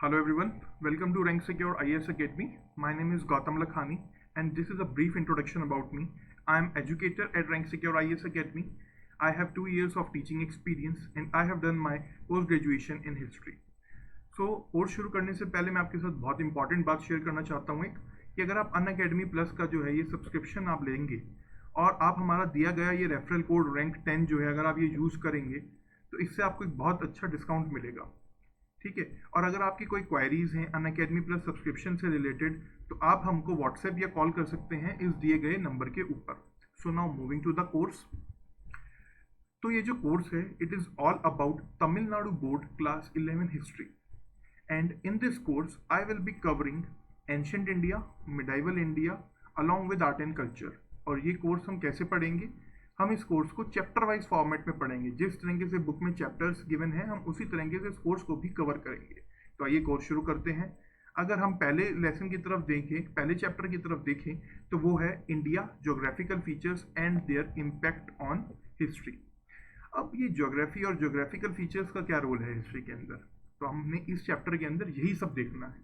Hello everyone, welcome to Rank Secure IAS Academy. My name is Gautam Lakhani and this is a brief introduction about me. I am educator at Rank Secure IAS Academy. I have 2 years of teaching experience and I have done my post graduation in history. So course शुरू करने से पहले मैं आपके साथ बहुत important बात share करना चाहता हूँ एक कि अगर आप अनअकैडमी प्लस का जो है ये सब्सक्रिप्शन आप लेंगे और आप हमारा दिया गया ये रेफरल कोड रैंक 10 जो है अगर आप ये यूज़ करेंगे तो इससे आपको एक बहुत अच्छा डिस्काउंट मिलेगा, ठीक है। और अगर आपकी कोई क्वायरीज हैं अनअकैडमी प्लस सब्सक्रिप्शन से रिलेटेड तो आप हमको व्हाट्सएप या कॉल कर सकते हैं इस दिए गए नंबर के ऊपर। So now moving to the course. तो ये जो कोर्स है it is all about Tamil Nadu board class 11 history and in this course I will be covering ancient India, medieval India along with art and culture. और ये course हम कैसे पढ़ेंगे? हम इस कोर्स को चैप्टर वाइज फॉर्मेट में पढ़ेंगे। जिस तरीके से बुक में चैप्टर्स गिवन है हम उसी तरीके से इस कोर्स को भी कवर करेंगे। तो आइए कोर्स शुरू करते हैं। अगर हम पहले लेसन की तरफ देखें, पहले चैप्टर की तरफ देखें तो वो है India, geographical features and there impact on history. अब ये ज्योग्राफी और ज्योग्राफिकल फीचर्स का क्या रोल है हिस्ट्री के अंदर, तो हमने इस चैप्टर के अंदर यही सब देखना है।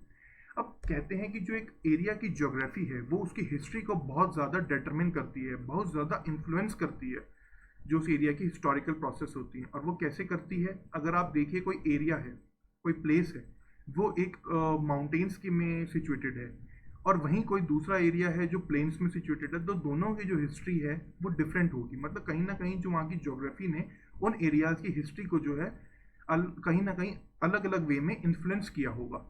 अब कहते हैं कि जो एक एरिया की ज्योग्राफी है वो उसकी हिस्ट्री को बहुत ज़्यादा डिटरमिन करती है, बहुत ज़्यादा इन्फ्लुएंस करती है जो उस एरिया की हिस्टोरिकल प्रोसेस होती है। और वो कैसे करती है? अगर आप देखिए कोई एरिया है, कोई प्लेस है, वो एक माउंटेन्स की में सिचुएटेड है और वहीं कोई दूसरा एरिया है जो प्लेन्स में सिचुएटेड है, तो दोनों की जो हिस्ट्री है वो डिफरेंट होगी। मतलब कहीं ना कहीं जो वहाँ की ज्योग्राफी ने उन एरियाज की हिस्ट्री को जो है कहीं ना कहीं अलग अलग वे में इन्फ्लुएंस किया होगा।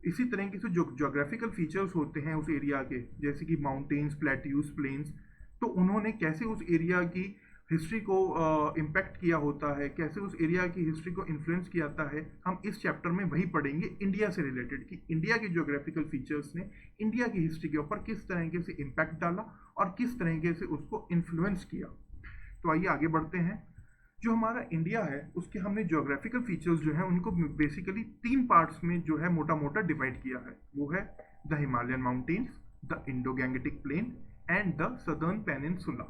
इसी तरीके से जो ज्योग्राफिकल फीचर्स होते हैं उस एरिया के, जैसे कि माउंटेन्स, प्लेट्यूज, प्लेन्स, तो उन्होंने कैसे उस एरिया की हिस्ट्री को इम्पैक्ट किया होता है, कैसे उस एरिया की हिस्ट्री को इन्फ्लुएंस किया जाता है, हम इस चैप्टर में वही पढ़ेंगे इंडिया से रिलेटेड कि इंडिया के ज्योग्राफिकल फीचर्स ने इंडिया की हिस्ट्री के ऊपर किस तरीके से इम्पैक्ट डाला और किस तरीके से उसको इन्फ्लुएंस किया। तो आइए आगे बढ़ते हैं। जो हमारा इंडिया है उसके हमने ज्योग्राफिकल फीचर्स जो है उनको बेसिकली 3 पार्ट्स में जो है मोटा मोटा डिवाइड किया है। वो है the Himalayan mountains, the Indo Gangetic plain and the southern peninsula.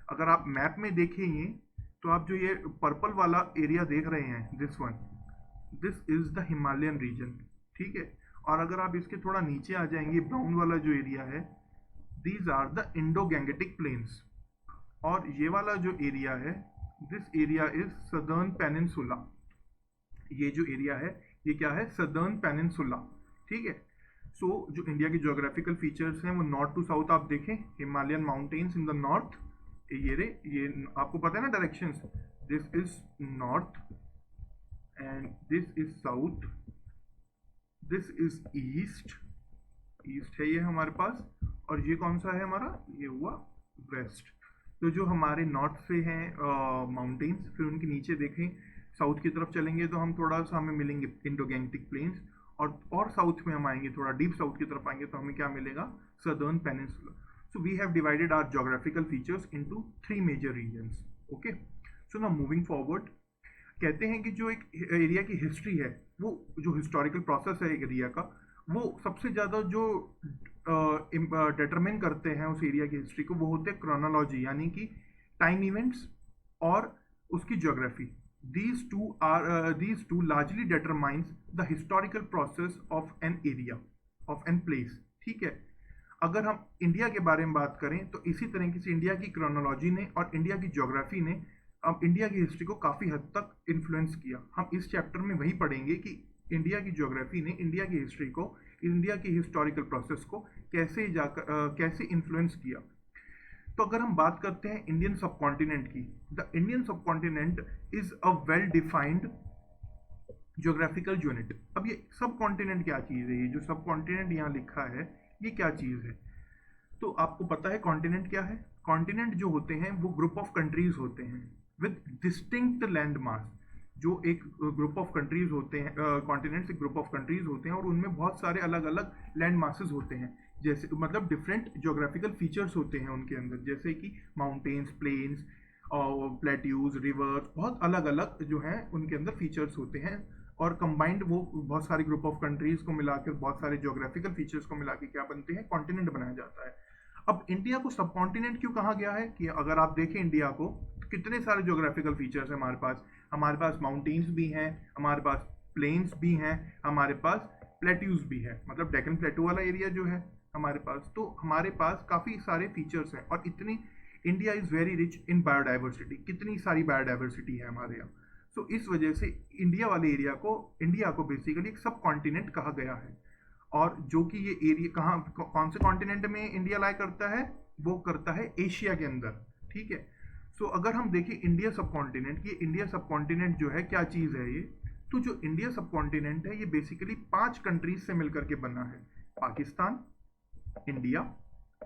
अगर आप मैप में देखेंगे तो आप जो ये पर्पल वाला एरिया देख रहे हैं, this is the Himalayan region, ठीक है। और अगर आप इसके थोड़ा नीचे आ जाएंगे, ब्राउन वाला जो एरिया है, these are the Indo Gangetic plains. और ये वाला जो एरिया है, this area is southern peninsula. ये जो एरिया है ये क्या है? सदर्न पेनिनसुला, ठीक है। सो जो इंडिया के ज्योग्राफिकल फीचर्स हैं वो नॉर्थ टू साउथ आप देखें, Himalayan mountains in the north, ये आपको पता है ना directions, this is north and this is south, this is east, east है ये हमारे पास, और ये कौन सा है हमारा? ये हुआ वेस्ट। तो जो हमारे नॉर्थ से हैं माउंटेन्स, फिर उनके नीचे देखें साउथ की तरफ चलेंगे तो हम थोड़ा सा हमें मिलेंगे इंडो गैंगेटिक प्लेन्स, और साउथ में हम आएंगे, थोड़ा डीप साउथ की तरफ आएंगे तो हमें क्या मिलेगा? Southern peninsula. So we have divided our geographical features into 3 major regions. Okay, so now moving forward, कहते हैं कि जो एक एरिया की हिस्ट्री है, वो जो हिस्टोरिकल प्रोसेस है एक एरिया का, वो सबसे ज़्यादा जो डिटरमिन करते हैं उस एरिया की हिस्ट्री को, वो होते हैं क्रोनोलॉजी, यानी कि टाइम इवेंट्स और उसकी geography. these two largely determines the historical process of an area, of an place, ठीक है। अगर हम इंडिया के बारे में बात करें तो इसी तरीके से इंडिया की क्रोनोलॉजी ने और इंडिया की ज्योग्राफी ने अब इंडिया की हिस्ट्री को काफ़ी हद तक इन्फ्लुएंस किया। हम इस चैप्टर में वही पढ़ेंगे कि इंडिया की ज्योग्राफी ने इंडिया की हिस्ट्री को, इंडिया की हिस्टोरिकल प्रोसेस को कैसे इन्फ्लुएंस किया। तो अगर हम बात करते हैं इंडियन सब कॉन्टिनेंट की, द इंडियन सब continent is a well defined geographical unit. अब ये सब कॉन्टिनेंट क्या चीज़ है? ये जो सब कॉन्टिनेंट यहाँ लिखा है ये क्या चीज़ है? तो आपको पता है कॉन्टिनेंट क्या है? कॉन्टिनेंट जो होते हैं वो ग्रुप ऑफ कंट्रीज होते हैं विद डिस्टिंक्ट लैंड मास। जो एक ग्रुप ऑफ कंट्रीज होते हैं, कॉन्टिनेंट्स एक ग्रुप ऑफ कंट्रीज होते हैं और उनमें बहुत सारे अलग अलग लैंड मासेस होते हैं, जैसे मतलब डिफरेंट ज्योग्राफिकल फीचर्स होते हैं उनके अंदर, जैसे कि माउंटेन्स, प्लेन्स और प्लेट्यूज, रिवर्स, बहुत अलग अलग जो हैं उनके अंदर फीचर्स होते हैं। और कंबाइंड वो बहुत सारे ग्रुप ऑफ कंट्रीज को मिलाकर, बहुत सारे ज्योग्राफिकल फीचर्स को मिला के क्या बनते हैं? कॉन्टिनेंट बनाया जाता है। अब इंडिया को सब कॉन्टिनेंट क्यों कहा गया है? कि अगर आप देखें इंडिया को, कितने सारे ज्योग्राफिकल फीचर्स हैं हमारे पास माउंटेन्स भी हैं, हमारे पास प्लेन्स भी हैं हमारे पास, प्लेट्यूज भी है, मतलब डेक्कन प्लेटू वाला एरिया जो है हमारे पास, तो हमारे पास काफ़ी सारे फीचर्स हैं। और इतनी India is very rich in biodiversity, कितनी सारी बायोडाइवर्सिटी है हमारे यहाँ। सो इस वजह से इंडिया वाले एरिया को, इंडिया को बेसिकली एक सब कॉन्टिनेंट कहा गया है। और जो कि ये एरिया कौन से कॉन्टिनेंट में इंडिया लाई करता है, वो करता है एशिया के अंदर, ठीक है। सो अगर हम देखें इंडिया सब कॉन्टिनेंट, ये इंडिया सब कॉन्टिनेंट जो है क्या चीज़ है ये, तो जो इंडिया सब कॉन्टिनेंट है ये बेसिकली 5 कंट्रीज से मिलकर के बना है, Pakistan, India,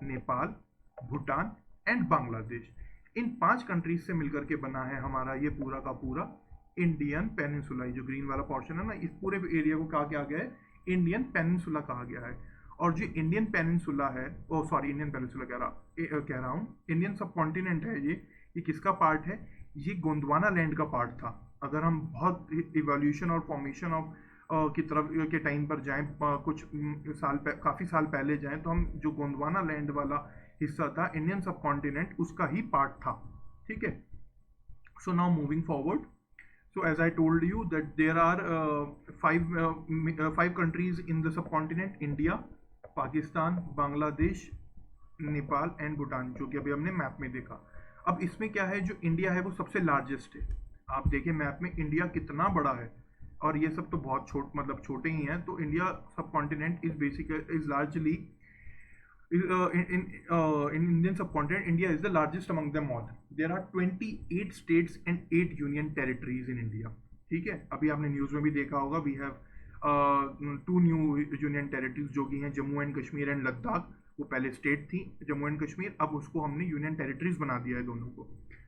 Nepal, Bhutan and Bangladesh. In 5 countries से मिलकर के बना है हमारा ये पूरा का पूरा इंडियन पेनिनसुला। जो ग्रीन वाला पोर्शन है ना, इस पूरे एरिया को कहा गया है इंडियन पेनिनसुला कहा गया है। और जो इंडियन पेनिनसुला है, ओ सॉरी इंडियन पेनिनसुला कह रहा हूँ, इंडियन सब कॉन्टिनेंट है ये किसका पार्ट है, ये गोंडवाना लैंड का पार्ट था। अगर हम बहुत इवोल्यूशन और फॉर्मेशन ऑफ की तरफ के टाइम पर जाएं, कुछ काफ़ी साल पहले जाएं, तो हम जो गोंडवाना लैंड वाला हिस्सा था इंडियन सब कॉन्टिनेंट, उसका ही पार्ट था, ठीक है। So now moving forward, so as I told you that there are 5 countries in the subcontinent, India, Pakistan, Bangladesh, Nepal and Bhutan, जो कि अभी हमने मैप में देखा। अब इसमें क्या है, जो इंडिया है वो सबसे लार्जेस्ट है। आप देखें मैप में इंडिया कितना बड़ा है, और ये सब तो बहुत छोटे ही हैं। तो इंडिया सब continent is largely in Indian subcontinent, India is the largest among them all. There are 28 states and 8 union territories in India. ठीक है, अभी आपने न्यूज़ में भी देखा होगा, we have 2 new union territories जो कि हैं जम्मू एंड कश्मीर एंड लद्दाख। वो पहले स्टेट थी जम्मू एंड कश्मीर, अब उसको हमने यूनियन टेरिटरीज बना दिया है दोनों को।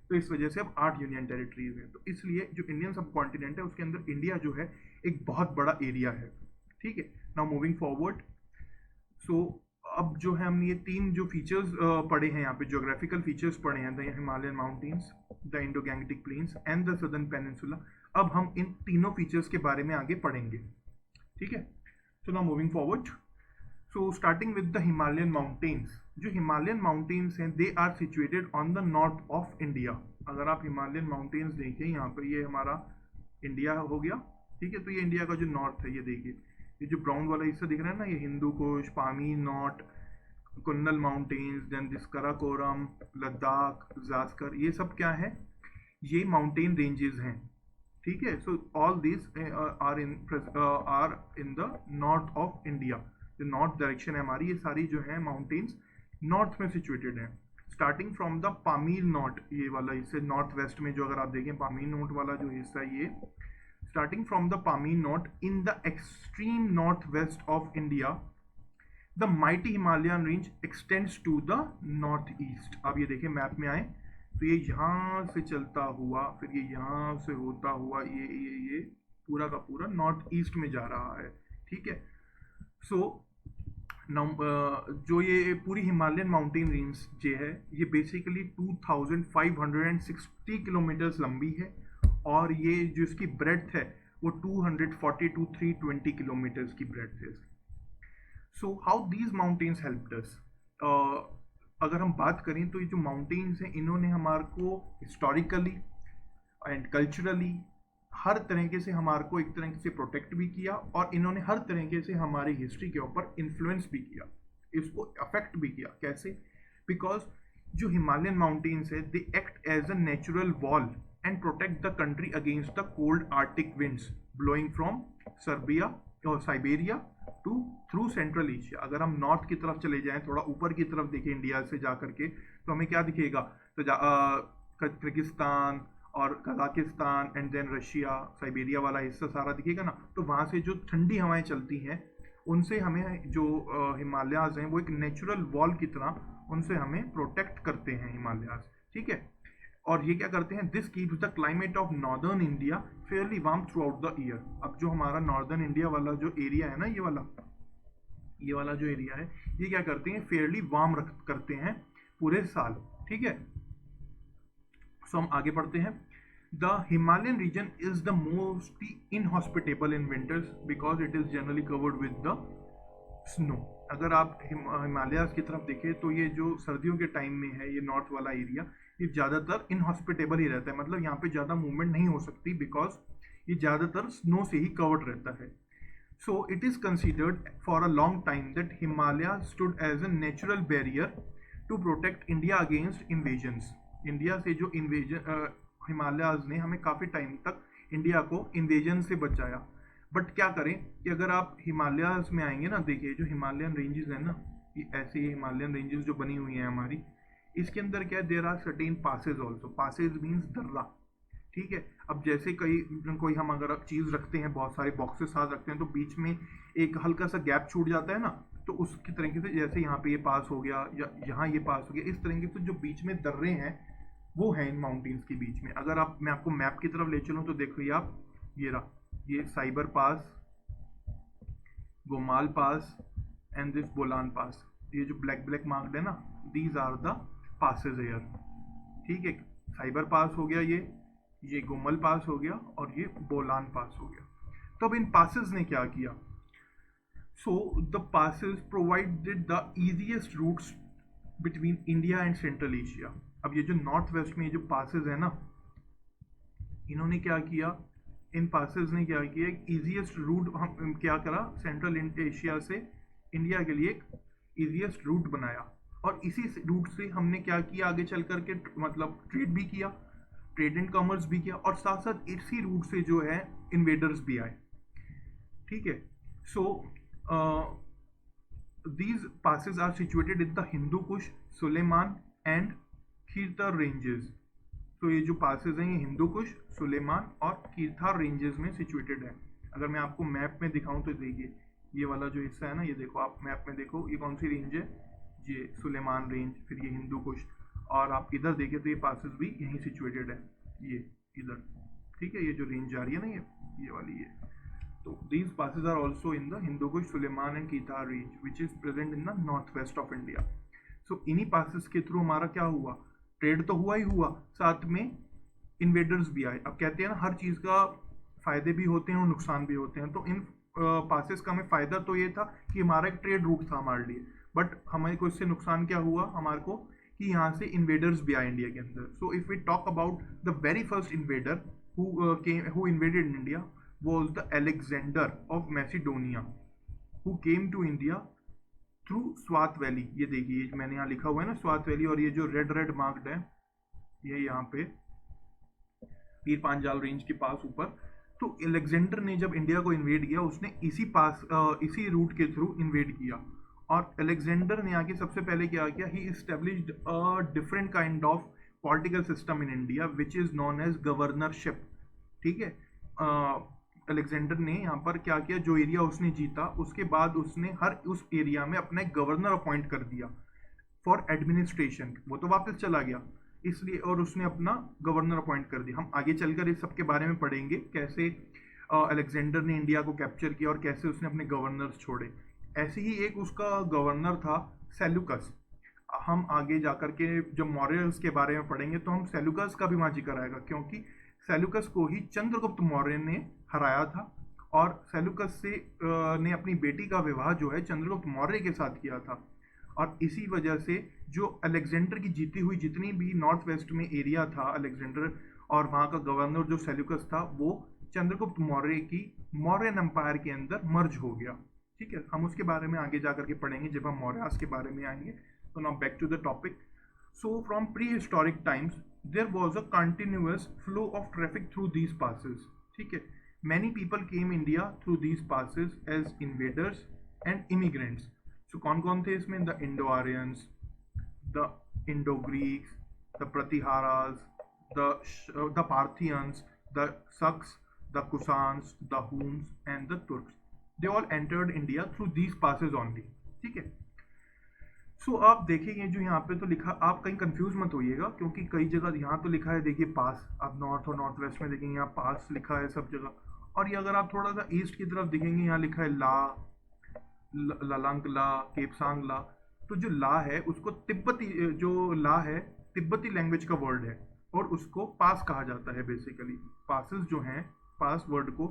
तो इस वजह से अब 8 यूनियन टेरिटरीज हैं। तो इसलिए जो इंडियन सब कॉन्टिनेंट है उसके अंदर इंडिया जो है एक बहुत बड़ा एरिया है, ठीक है। नाउ मूविंग फॉरवर्ड, सो अब जो है हमने ये 3 जो फीचर्स पढ़े हैं यहाँ पे, ज्योग्राफिकल फीचर्स पढ़े हैं, the Himalayan mountains, the Indo Gangetic plains and the southern peninsula. अब हम इन तीनों फीचर्स के बारे में आगे पढ़ेंगे, ठीक है। So now moving forward, so starting with the Himalayan mountains. जो हिमालयन माउंटेन्स हैं they are situated on the north of India. अगर आप हिमालयन माउंटेन्स देखें यहाँ पर, ये हमारा इंडिया हो गया, ठीक है। तो ये इंडिया का जो नॉर्थ है, ये देखिए, ये जो ब्राउन वाला हिस्सा दिख रहा है ना, ये Hindu Kush, Pamir knot, Kunlun mountains, then this Karakoram, Ladakh, Zanskar, ये सब क्या है, ये माउंटेन रेंजेस हैं, ठीक है। So all this are in the north of India. जो नॉर्थ डायरेक्शन है हमारी, ये सारी जो है माउंटेन्स नॉर्थ में सिचुएटेड हैं। Starting from the Pamir knot, ये वाला हिस्सा नॉर्थ वेस्ट में, जो अगर आप देखें पामीर नॉट वाला जो हिस्सा है, ये starting from the Pamir Knot in the extreme northwest of India, the mighty Himalayan range extends to the northeast। अब ये देखें मैप में आए तो ये यहाँ से चलता हुआ, फिर ये यहाँ से होता हुआ, ये पूरा का पूरा नॉर्थ ईस्ट में जा रहा है, ठीक है। सो जो ये पूरी हिमालयन माउंटेन रेंज जो है, ये बेसिकली 2560 किलोमीटर्स लंबी है, और ये जो इसकी ब्रेड्थ है वो 240 to 320 किलोमीटर्स की ब्रेड्थ है। So how these mountains helped अस, अगर हम बात करें तो ये जो माउंटेन्स हैं इन्होंने हमारे को हिस्टोरिकली एंड कल्चरली हर तरीके से हमारे को एक तरह से प्रोटेक्ट भी किया, और इन्होंने हर तरीके से हमारी हिस्ट्री के ऊपर इन्फ्लुएंस भी किया, इसको अफेक्ट भी किया। कैसे? बिकॉज जो हिमालयन माउंटेन्स है they act as a natural wall and protect the country against the cold Arctic winds blowing from Serbia or Siberia to through Central Asia। अगर हम नॉर्थ की तरफ चले जाएं, थोड़ा ऊपर की तरफ देखें इंडिया से जा करके, तो हमें क्या दिखेगा, तो किर्गिस्तान और Kazakhstan and then Russia, Siberia वाला हिस्सा सारा दिखेगा ना। तो वहाँ से जो ठंडी हवाएं चलती हैं उनसे हमें जो हिमालयाज हैं वो एक नेचुरल वॉल की तरह उनसे हमें प्रोटेक्ट करते हैं हिमालयाज, ठीक है। और ये क्या करते हैं, this keeps the climate of northern India Fairlie warm through out the year. अब जो हमारा नॉर्दर्न इंडिया वाला जो एरिया है ना, ये वाला जो एरिया है, ये क्या करते हैं, फेयरली वार्म करते हैं पूरे साल, ठीक है। सो हम आगे पढ़ते हैं। The Himalayan region is the mostly inhospitable in winters because it is generally covered with the snow. अगर आप हिमालयाज की तरफ देखें तो ये जो सर्दियों के टाइम में है, ये नॉर्थ वाला एरिया, ये ज़्यादातर इनहॉस्पिटेबल ही रहता है, मतलब यहाँ पे ज़्यादा मूवमेंट नहीं हो सकती बिकॉज ये ज़्यादातर स्नो से ही कवर्ड रहता है. So it is considered for a long time that Himalaya stood as a natural barrier to protect India against invasions. India से जो इन्वेजन हिमालयाज ने हमें काफ़ी टाइम तक इंडिया को इन्वेजन से बचाया. बट क्या करें कि अगर आप हिमालयाज में आएंगे ना, देखिए जो हिमालयन रेंजेस है ना, ये ऐसे हिमालयन रेंजेस जो बनी हुई हैं हमारी, इसके अंदर क्या है, there are certain passes also. Passes means दर्रा. ठीक है. अब जैसे कोई हम अगर चीज़ रखते हैं, बहुत सारे बॉक्सेस साथ रखते हैं, तो बीच में एक हल्का सा गैप छूट जाता है ना, तो उसकी तरीके से जैसे यहाँ पे ये पास हो गया या यहाँ ये पास हो गया, इस तरीके से जो बीच में दर्रे हैं वो हैं इन माउंटेन्स के बीच में. अगर आप, मैं आपको मैप की तरफ ले चलूँ तो देखिए आप, ये रहा, ये Khyber pass, Gomal pass and this Bolan pass. ये जो ब्लैक ब्लैक मार्क्ड है ना, these are the passes here. ठीक है. साइबर पास हो गया, ये गोमल पास हो गया और ये बोलान पास हो गया. तो अब इन पासेस ने क्या किया? So the passes provided the easiest routes between India and central Asia. अब ये जो नॉर्थ वेस्ट में ये जो पासेस है ना, इन्होंने क्या किया, इन पासेस ने क्या किया, एक इजीएस्ट रूट हम क्या करा, सेंट्रल एशिया से इंडिया के लिए एक इजीएस्ट रूट बनाया. और इसी रूट से हमने क्या किया, आगे चल करके मतलब ट्रेड भी किया, ट्रेड एंड कॉमर्स भी किया, और साथ साथ इसी रूट से जो है इन्वेडर्स भी आए. ठीक है. So these passes are situated in the Hindu Kush, Sulaiman and Kirthar ranges. तो ये जो पासेस हैं ये हिंदू कुश, सुलेमान और कीरथर रेंजेस में सिचुएटेड है. अगर मैं आपको मैप में दिखाऊं तो देखिए, ये वाला जो हिस्सा है ना, ये देखो आप मैप में देखो, ये कौन सी रेंज है, ये सुलेमान रेंज, फिर ये हिंदू कुश, और आप इधर देखें तो ये पासेस भी यहीं सिचुएटेड है, ये इधर. ठीक है. ये जो रेंज जा रही है ना, ये वाली है. तो these passes are also in the Hindu Kush, Sulaiman and Kirthar range which is present in the north west of India. So इन्हीं पासेस के थ्रू हमारा क्या हुआ, ट्रेड तो हुआ ही हुआ, साथ में इन्वेडर्स भी आए. अब कहते हैं ना, हर चीज़ का फायदे भी होते हैं और नुकसान भी होते हैं. तो इन पासेस का हमें फायदा तो ये था कि हमारा एक ट्रेड रूट था हमारे लिए, बट हमें को इससे नुकसान क्या हुआ हमारे को, कि यहाँ से इन्वेडर्स भी आए इंडिया के अंदर. So if we talk about the very first invader who invaded India was the Alexander of Macedonia, who came to India through Swat Valley. ये देखिए मैंने यहाँ लिखा हुआ है ना स्वात वैली, और ये जो रेड मार्क्ड है ये यहाँ पे पीर पांजाल रेंज के पास ऊपर. तो अलेक्जेंडर ने जब इंडिया को इन्वेड किया, उसने इसी रूट के थ्रू इन्वेड किया. और अलेक्जेंडर ने आके सबसे पहले क्या किया, he established a different kind of political system in India which is known as governorship. ठीक है. अलेक्जेंडर ने यहाँ पर क्या किया, जो एरिया उसने जीता उसके बाद उसने हर उस एरिया में अपना एक गवर्नर अपॉइंट कर दिया फॉर एडमिनिस्ट्रेशन. वो तो वापस चला गया इसलिए, और उसने अपना गवर्नर अपॉइंट कर दिया. हम आगे चलकर इस सब के बारे में पढ़ेंगे, कैसे अलेक्जेंडर ने इंडिया को कैप्चर किया और कैसे उसने अपने गवर्नर्स छोड़े. ऐसे ही एक उसका गवर्नर था सेल्यूकस. हम आगे जाकर के जब मौर्यस के बारे में पढ़ेंगे तो हम सेल्यूकस का भी वहाँ जिक्र आएगा, क्योंकि सेल्यूकस को ही चंद्रगुप्त मौर्य ने हराया था, और सेल्यूकस से ने अपनी बेटी का विवाह जो है चंद्रगुप्त मौर्य के साथ किया था. और इसी वजह से जो अलेक्जेंडर की जीती हुई जितनी भी नॉर्थ वेस्ट में एरिया था अलेक्जेंडर, और वहाँ का गवर्नर जो सेल्यूकस था, वो चंद्रगुप्त मौर्य की मौर्यन एम्पायर के अंदर मर्ज हो गया. ठीक है. हम उसके बारे में आगे जाकर के पढ़ेंगे जब हम मौर्यास के बारे में आएंगे. So now back to the topic. So from prehistoric times there was a continuous flow of traffic through these passes. ठीक है. Many people came India through these passes as invaders and immigrants. So कौन थे इसमें? The Indo-Aryans, the Indo-Greeks, the Pratiharas, the Parthians, the Saks, the Kusans, the Huns and the Turks. They all entered India through these passes only. ठीक है. सो आप देखेंगे जो यहाँ पे तो लिखा, आप कहीं कंफ्यूज मत होइएगा, क्योंकि कई जगह यहाँ तो लिखा है देखिए पास, आप नॉर्थ और नॉर्थ वेस्ट में देखेंगे यहाँ पास लिखा है सब जगह. और ये अगर आप थोड़ा सा ईस्ट की तरफ देखेंगे यहाँ लिखा है ललांग ला, केपसांग ला. तो जो ला है उसको तिब्बती, जो ला है तिब्बती लैंग्वेज का वर्ड है, और उसको पास कहा जाता है. बेसिकली पासेस जो हैं, पास वर्ड को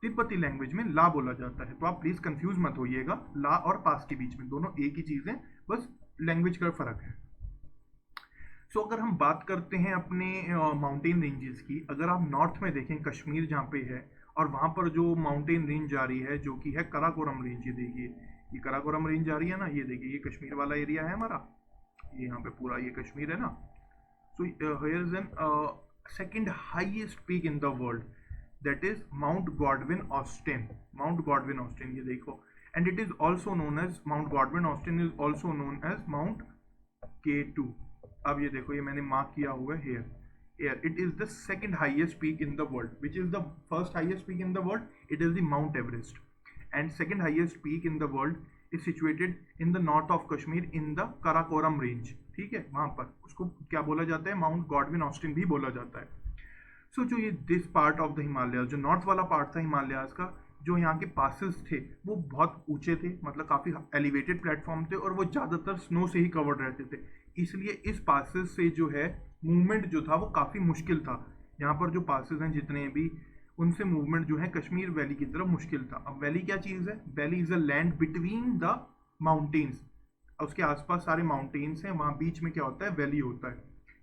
तिब्बती लैंग्वेज में ला बोला जाता है. तो आप प्लीज कंफ्यूज मत होइएगा, ला और पास के बीच में दोनों एक ही चीज है, बस लैंग्वेज का फर्क है. सो अगर हम बात करते हैं अपने माउंटेन रेंजेस की, अगर आप नॉर्थ में देखें कश्मीर जहाँ पे है, और वहाँ पर जो माउंटेन रेंज जा रही है जो कि है कराकोरम रेंज, ये देखिए ये कराकोरम रेंज जा रही है ना, ये देखिए ये कश्मीर वाला एरिया है हमारा, ये यहाँ पे पूरा ये कश्मीर है ना। So here is an second highest peak in the world, that is Mount Godwin Austen, Mount Godwin Austen, ये देखो। And it is also known as Mount Godwin Austen is also known as Mount K2। अब ये देखो ये मैंने mark किया हुआ है here, here it is the second highest peak in the world, which is the first highest peak in the world, it is the Mount Everest, and second highest peak in the world is situated in the north of Kashmir in the Karakoram range। ठीक है, वहां पर उसको क्या बोला जाता है, mount Godwin Austin भी बोला जाता है। सो जो ये this part of the Himalaya, जो नॉर्थ वाला पार्ट था हिमालयाज का, जो यहाँ के पासेस थे वो बहुत ऊंचे थे, मतलब काफ़ी एलिवेटेड प्लेटफॉर्म थे और वो ज़्यादातर स्नो से ही कवर्ड रहते थे, इसलिए इस पासेस से जो है मूवमेंट जो था वो काफ़ी मुश्किल था। यहाँ पर जो पासेस हैं जितने भी, उनसे मूवमेंट जो है कश्मीर वैली की तरफ मुश्किल था। अब वैली क्या चीज़ है, valley is a land between the mountains, उसके आसपास सारे माउंटेन्स हैं, वहाँ बीच में क्या होता है, वैली होता है।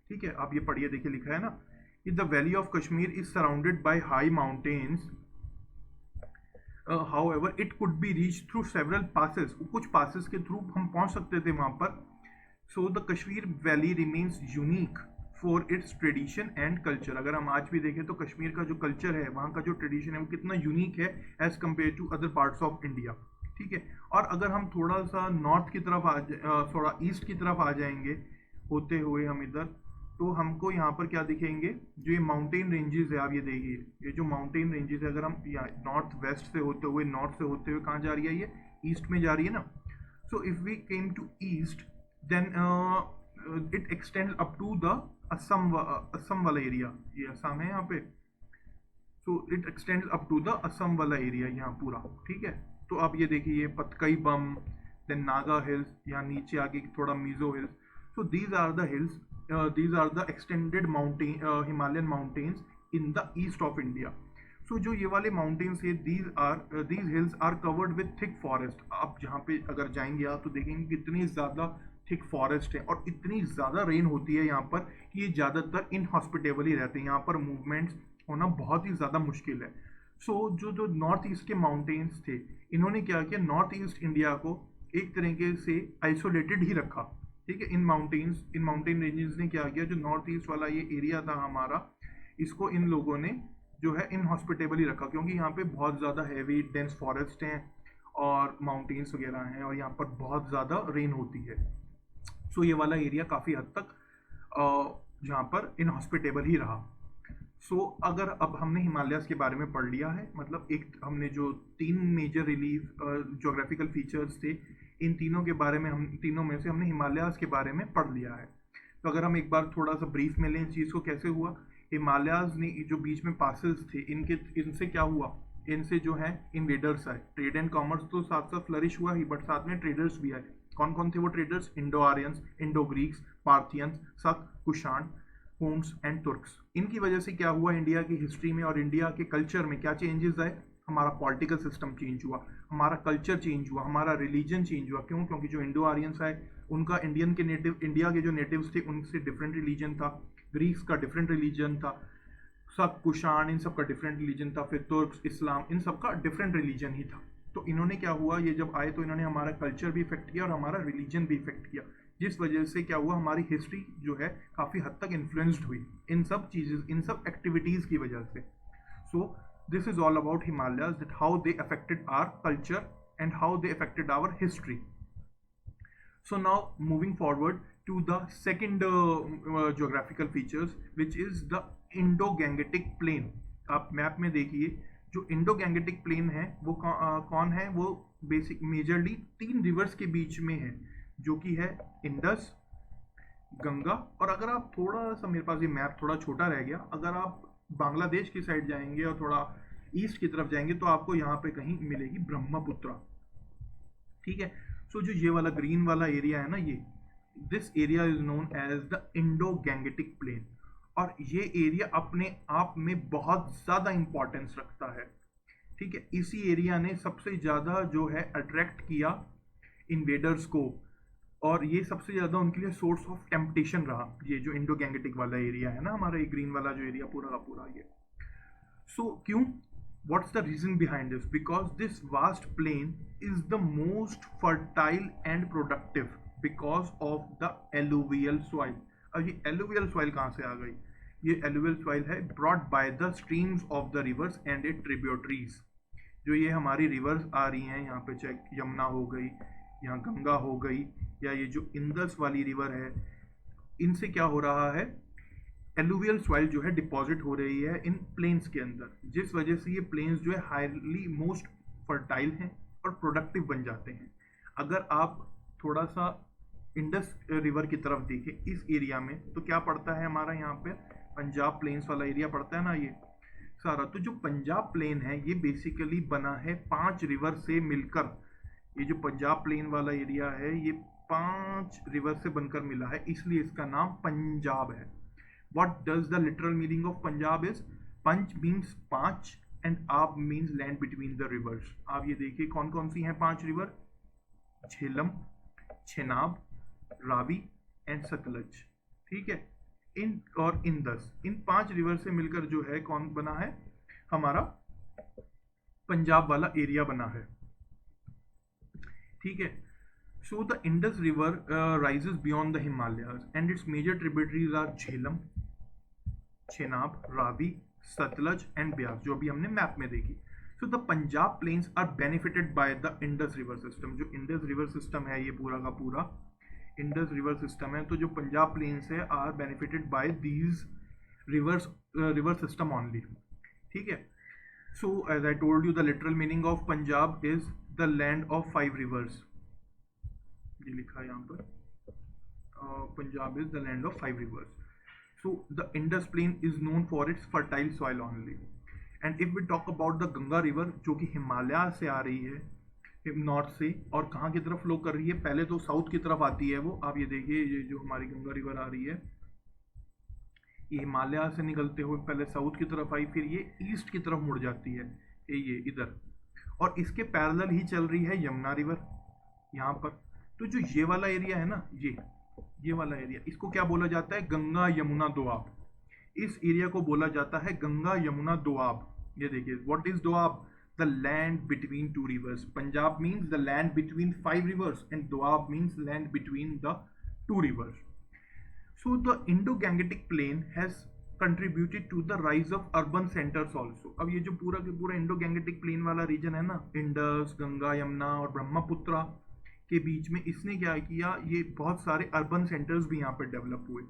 ठीक है, आप ये पढ़िए, देखिए लिखा है ना, the valley of Kashmir is surrounded by high mountains, however it could be reached through several passes, कुछ passes के थ्रू हम पहुंच सकते थे वहां पर। so the Kashmir valley remains unique for its tradition and culture। अगर हम आज भी देखें तो कश्मीर का जो कल्चर है, वहाँ का जो ट्रेडिशन है वो कितना यूनिक है as compare to other parts of India. ठीक है, और अगर हम थोड़ा सा नॉर्थ की तरफ थोड़ा ईस्ट की तरफ आ जाएंगे होते हुए हम इधर, तो हमको यहाँ पर क्या दिखेंगे, जो ये माउंटेन रेंजेस है, आप ये देखिए ये जो माउंटेन रेंजेस है, अगर हम नॉर्थ वेस्ट से होते हुए, नॉर्थ से होते हुए कहाँ जा रही है, ये ईस्ट में जा रही है ना। So if we came to east then it extend up to the Assam वाला एरिया, ये असम है यहाँ पे। So it extend up to the Assam वाला एरिया यहाँ पूरा। ठीक है, तो आप ये देखिए ये पतकई बम, देन नागा हिल्स, यहाँ नीचे आगे थोड़ा Mizo hills. So these are the hills, these are the extended mountain Himalayan mountains in the east of India। so जो ये वाले mountains है, these hills are covered with thick forest। आप जहाँ पे अगर जाएंगे आप तो देखेंगे कितनी ज़्यादा थिक फॉरेस्ट है और इतनी ज़्यादा रेन होती है यहाँ पर कि ये ज़्यादातर इनहॉस्पिटेबल ही रहते हैं, यहाँ पर मूवमेंट्स होना बहुत ही ज़्यादा मुश्किल है। जो नॉर्थ ईस्ट के माउंटेन्स थे, इन्होंने क्या किया, नॉर्थ ईस्ट इंडिया को एक तरीके से आइसोलेटेड ही रखा। ठीक है, इन माउंटेन रेंजेस ने क्या किया, जो नॉर्थ ईस्ट वाला ये एरिया था हमारा, इसको इन लोगों ने जो है इनहॉस्पिटेबल ही रखा, क्योंकि यहाँ पे बहुत ज़्यादा हैवी डेंस फॉरेस्ट हैं और माउंटेन्स वगैरह हैं और यहाँ पर बहुत ज़्यादा रेन होती है। सो ये वाला एरिया काफ़ी हद तक जहाँ पर इनहॉस्पिटेबल ही रहा। अगर अब हमने हिमालयाज के बारे में पढ़ लिया है, मतलब एक हमने जो 3 मेजर रिलीफ ज्योग्राफिकल फीचर्स थे, इन तीनों के बारे में, हम तीनों में से हमने हिमालयाज के बारे में पढ़ लिया है। तो अगर हम एक बार थोड़ा सा ब्रीफ में लें इस चीज़ को, कैसे हुआ, हिमालयाज ने जो बीच में पासेस थे, इनसे क्या हुआ, इनसे जो है इन्वेडर्स आए, ट्रेड एंड कॉमर्स तो साथ साथ फ्लरिश हुआ ही, बट साथ में ट्रेडर्स भी आए। कौन कौन थे वो traders, Indo Aryans, Indo Greeks, Parthians, सक, कुषाण, हुन्स एंड तुर्क्स। इनकी वजह से क्या हुआ, इंडिया की हिस्ट्री में और इंडिया के कल्चर में क्या चेंजेस आए, हमारा पॉलिटिकल सिस्टम चेंज हुआ, हमारा कल्चर चेंज हुआ, हमारा रिलीजन चेंज हुआ। क्यों, क्योंकि जो इंडो आर्यंस आए उनका इंडिया के जो नेटिव्स थे उनसे डिफरेंट रिलीजन था, ग्रीक्स का डिफरेंट रिलीजन था, सब कुषाण इन सब का डिफरेंट रिलीजन था, फिर तुर्क्स, इस्लाम, इन सब का डिफरेंट रिलीजन ही था। तो इन्होंने क्या हुआ, ये जब आए तो इन्होंने हमारा कल्चर भी इफेक्ट किया और हमारा रिलीजन भी इफेक्ट किया, जिस वजह से क्या हुआ, हमारी हिस्ट्री जो है काफ़ी हद तक इन्फ्लुएंस्ड हुई इन सब चीज़ें, इन सब एक्टिविटीज़ की वजह से। सो this is all about Himalayas, that how they affected our culture and how they affected our history। So now moving forward to the second geographical features, which is the Indo-Gangetic Plain। आप map में देखिए, जो Indo-Gangetic plane है वो कौन है, वो basic majorly 3 reverse के बीच में है, जो कि है इंडस, गंगा, और अगर आप थोड़ा सा, मेरे पास ये मैप थोड़ा छोटा रह गया, अगर आप बांग्लादेश की साइड जाएंगे और थोड़ा ईस्ट की तरफ जाएंगे तो आपको यहाँ पे कहीं मिलेगी ब्रह्मपुत्रा। ठीक है, सो जो ये वाला ग्रीन वाला एरिया है ना, ये this area is known as the Indo Gangetic plain, और ये एरिया अपने आप में बहुत ज़्यादा इंपॉर्टेंस रखता है। ठीक है, इसी एरिया ने सबसे ज़्यादा जो है अट्रैक्ट किया इन्वेडर्स को, और ये सबसे ज़्यादा उनके लिए सोर्स ऑफ टेम्पटेशन रहा, ये जो इंडो गैंगेटिक वाला एरिया है ना हमारा, ये ग्रीन वाला जो एरिया पूरा का पूरा ये। सो क्यों, What's the reason behind this? Because this vast plain is the most fertile and productive because of the alluvial soil. अब ये alluvial soil कहाँ से आ गई? ये alluvial soil है brought by the streams of the rivers and its tributaries. जो ये हमारी रिवर्स आ रही हैं, यहाँ पे चेक, यमुना हो गई, यहाँ गंगा हो गई, या ये जो इंदस वाली रिवर है, इनसे क्या हो रहा है? एलुवियल सॉइल जो है डिपॉजिट हो रही है इन प्लेन्स के अंदर, जिस वजह से ये प्लेन्स जो है हाईली मोस्ट फर्टाइल हैं और प्रोडक्टिव बन जाते हैं. अगर आप थोड़ा सा इंडस रिवर की तरफ देखें इस एरिया में, तो क्या पड़ता है हमारा यहाँ पे? पंजाब प्लेन्स वाला एरिया पड़ता है ना ये सारा. तो जो पंजाब प्लेन है ये बेसिकली बना है 5 रिवर से मिलकर. ये जो पंजाब प्लेन वाला एरिया है ये 5 रिवर से बनकर मिला है, इसलिए इसका नाम पंजाब है. What does the literal meaning of Punjab is? Panch means 5 and Ab means land between the rivers. आप ये देखिए कौन कौन सी हैं 5 रिवर? झेलम, चेनाब, रावी एंड सतलज. ठीक है, इन और इंदस, इन 5 रिवर से मिलकर जो है कौन बना है? हमारा पंजाब वाला एरिया बना है. ठीक है. So the Indus River rises beyond the Himalayas and its major tributaries are Jhelum, Chenab, Ravi, Satluj and Beas, जो अभी हमने मैप में देखी. So the Punjab plains are benefited by the Indus River system. जो Indus River system है ये पूरा का पूरा Indus River system है, तो जो पंजाब plains है are benefited by these river system only. ठीक है. So as I told you, the literal meaning of Punjab is the land of 5 rivers. ये लिखा है यहाँ पर, Punjab is the land of 5 rivers. So the Indus plain is known for its fertile soil only. And if we talk about the Ganga river, जो कि हिमालय से आ रही है नॉर्थ से, और कहाँ की तरफ फ्लो कर रही है? पहले तो साउथ की तरफ आती है वो. आप ये देखिए, ये जो हमारी गंगा रिवर आ रही है ये हिमालय से निकलते हुए पहले साउथ की तरफ आई, फिर ये ईस्ट की तरफ मुड़ जाती है ये इधर, और इसके पैरेलल ही चल रही है यमुना रिवर यहाँ पर. तो जो ये वाला एरिया है ना, ये वाला एरिया, इसको क्या बोला जाता है? गंगा यमुना दोआब. इस एरिया को बोला जाता है गंगा यमुना दोआब. ये देखिए, what is doab? The land between 2 rivers. Punjab means the land between 5 rivers and doab means land between the 2 rivers. So the Indo Gangetic plain has contributed to the rise of urban centers also. अब ये जो पूरा के पूरा इंडो-गैंगेटिक प्लेन वाला reason है ना, Indus, Ganga, Yamuna और ब्रह्मपुत्रा के बीच में, इसने क्या किया? ये बहुत सारे अर्बन सेंटर्स भी यहाँ पर डेवलप हुए.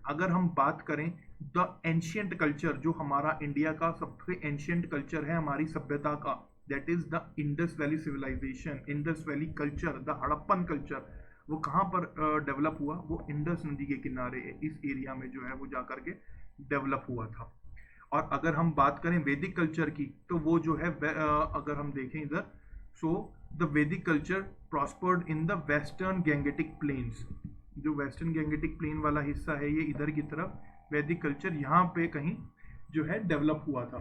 अगर हम बात करें द एंशियंट कल्चर, जो हमारा इंडिया का सबसे एंशियंट कल्चर है हमारी सभ्यता का, that is the Indus valley civilization, Indus valley culture, the Harappan culture. वो कहाँ पर डेवलप हुआ? वो इंडस नदी के किनारे इस एरिया में जो है वो जा करके डेवलप हुआ था. और अगर हम बात करें वैदिक कल्चर की, तो वो जो है अगर हम देखें इधर, सो द वैदिक culture prospered in the western Gangetic plains. जो वेस्टर्न गैंगेटिक प्लेन वाला हिस्सा है ये इधर की तरफ, वैदिक कल्चर यहाँ पे कहीं जो है डेवलप हुआ था,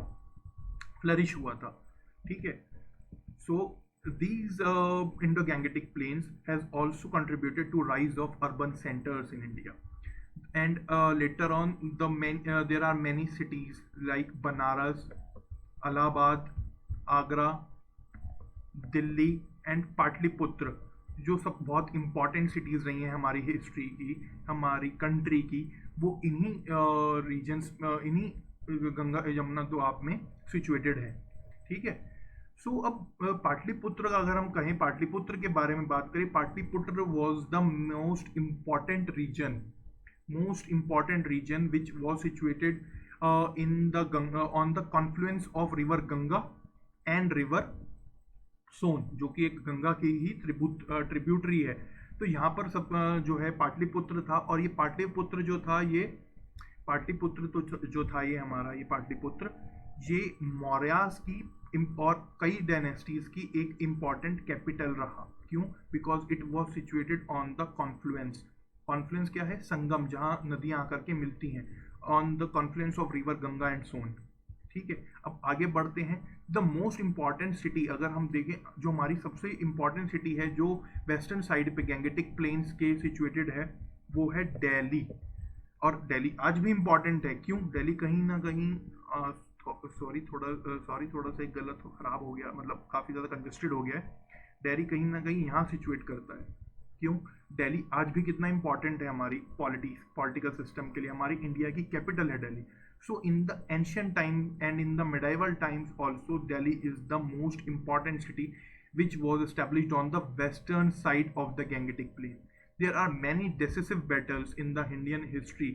फ्लरिश हुआ था. ठीक है. सो these Indo-Gangetic plains has also contributed to rise of urban centers in India. And later on there are many cities like Banaras, Allahabad, Agra, Delhi and Patliputra, जो सब बहुत इंपॉर्टेंट सिटीज़ रही हैं हमारी हिस्ट्री की, हमारी कंट्री की, वो इन्हीं रीजन्स, इन्हीं गंगा यमुना दोआब में सिचुएटेड है. ठीक है. सो अब पाटलिपुत्र का अगर हम कहें, पाटलिपुत्र के बारे में बात करें, Pataliputra was the most important region which was situated in the Ganga on the confluence of river Ganga and river Son, जो कि एक गंगा की ही ट्रिब्यूटरी है. तो यहाँ पर सब जो है पाटलिपुत्र था. और ये पाटलिपुत्र जो था, ये पाटलिपुत्र तो जो था ये हमारा ये पाटलिपुत्र, ये मौर्यास की और कई डायनेस्टीज की एक इम्पॉर्टेंट कैपिटल रहा. क्यों? Because it was situated on the confluence. Confluence क्या है? संगम, जहाँ नदियाँ आकर के मिलती हैं, on the confluence of river Ganga and Son. ठीक है. अब आगे बढ़ते हैं. द मोस्ट इम्पॉर्टेंट सिटी अगर हम देखें, जो हमारी सबसे इम्पॉर्टेंट सिटी है जो वेस्टर्न साइड पे गैंगेटिक प्लेन्स के सिचुएटेड है, वो है दिल्ली. और दिल्ली आज भी इम्पॉर्टेंट है. क्यों? दिल्ली कहीं ना कहीं थोड़ा सा एक गलत खराब हो गया, मतलब काफ़ी ज़्यादा कंजेस्टेड हो गया है। दिल्ली कहीं ना कहीं यहाँ सिचुएट करता है। क्यों? दिल्ली आज भी कितना इंपॉर्टेंट है हमारी पॉलिटिकल सिस्टम के लिए, हमारी इंडिया की कैपिटल है Delhi. So in the ancient time and in the medieval times also, Delhi is the most important city which was established on the western side of the Gangetic Plain. There are many decisive battles in the Indian history,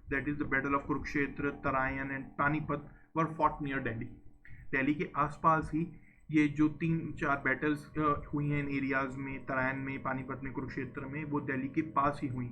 that is the battle of Kurukshetra, Tarayan and Panipat were fought near Delhi. Delhi के आसपास ही ये जो 3-4 battles हुई हैं इन areas में, तराइन में, पानीपत में, कुरुक्षेत्र में, वो दिल्ली के पास ही हुई।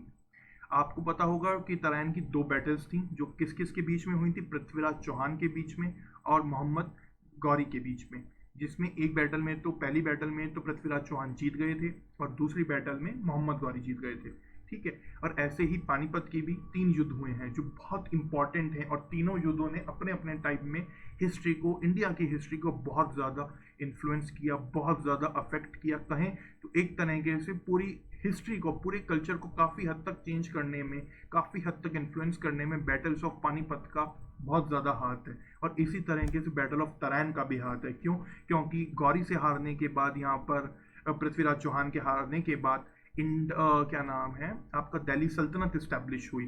आपको पता होगा कि तराइन की 2 बैटल्स थी जो किस किस के बीच में हुई थी, पृथ्वीराज चौहान के बीच में और मोहम्मद गौरी के बीच में। जिसमें एक बैटल में तो पहली बैटल में तो पृथ्वीराज चौहान जीत गए थे और दूसरी बैटल में मोहम्मद गौरी जीत गए थे। ठीक है, और ऐसे ही पानीपत के भी 3 युद्ध हुए हैं जो बहुत इंपॉर्टेंट हैं, और तीनों युद्धों ने अपने अपने टाइम में हिस्ट्री को, इंडिया की हिस्ट्री को बहुत ज़्यादा इन्फ्लुएंस किया, बहुत ज़्यादा अफेक्ट किया। कहें तो एक तरीके से पूरी हिस्ट्री को, पूरे कल्चर को काफ़ी हद तक चेंज करने में, काफ़ी हद तक इन्फ्लुएंस करने में बैटल्स ऑफ पानीपत का बहुत ज़्यादा हाथ है। और इसी तरीके से बैटल ऑफ तराइन का भी हाथ है। क्यों? क्योंकि गौरी से हारने के बाद, यहाँ पर पृथ्वीराज चौहान के हारने के बाद क्या नाम है आपका, दिल्ली सल्तनत इस्टेब्लिश हुई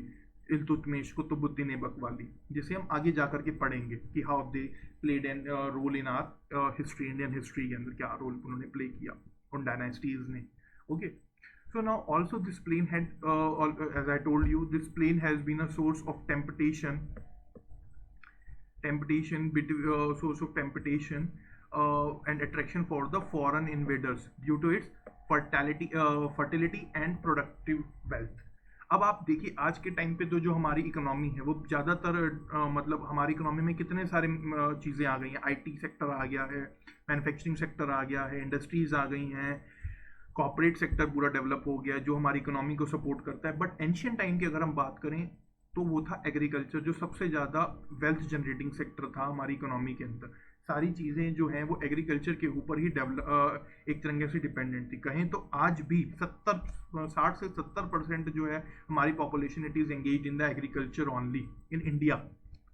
इल्तुतमिश कुतुबुद्दीन ऐबक वाली, जिसे हम आगे जाकर के पढ़ेंगे कि how they played an role in our history, Indian history के अंदर क्या रोल उन्होंने प्ले किया उन डायनेस्टीज ने। Okay, so now also this plain had as I told you, this plain has been a source of temptation and attraction for the foreign invaders due to its fertility and productive wealth. अब आप देखिए आज के time पे तो जो हमारी economy है वो ज़्यादातर मतलब हमारी इकोनॉमी में कितने सारे चीज़ें आ गई हैं। आईटी सेक्टर आ गया है, मैन्युफैक्चरिंग सेक्टर आ गया है, इंडस्ट्रीज आ गई हैं, कॉर्पोरेट सेक्टर पूरा डेवलप हो गया जो हमारी इकोनॉमी को सपोर्ट करता है। बट एंशियंट टाइम की अगर हम बात करें तो वो था एग्रीकल्चर, जो सबसे ज़्यादा वेल्थ जनरेटिंग सेक्टर था हमारी इकोनॉमी के अंदर। सारी चीज़ें जो हैं वो एग्रीकल्चर के ऊपर ही एक तरीके से डिपेंडेंट थी। कहें तो आज भी 60 से 70% जो है हमारी population, it is engage in the agriculture only in India.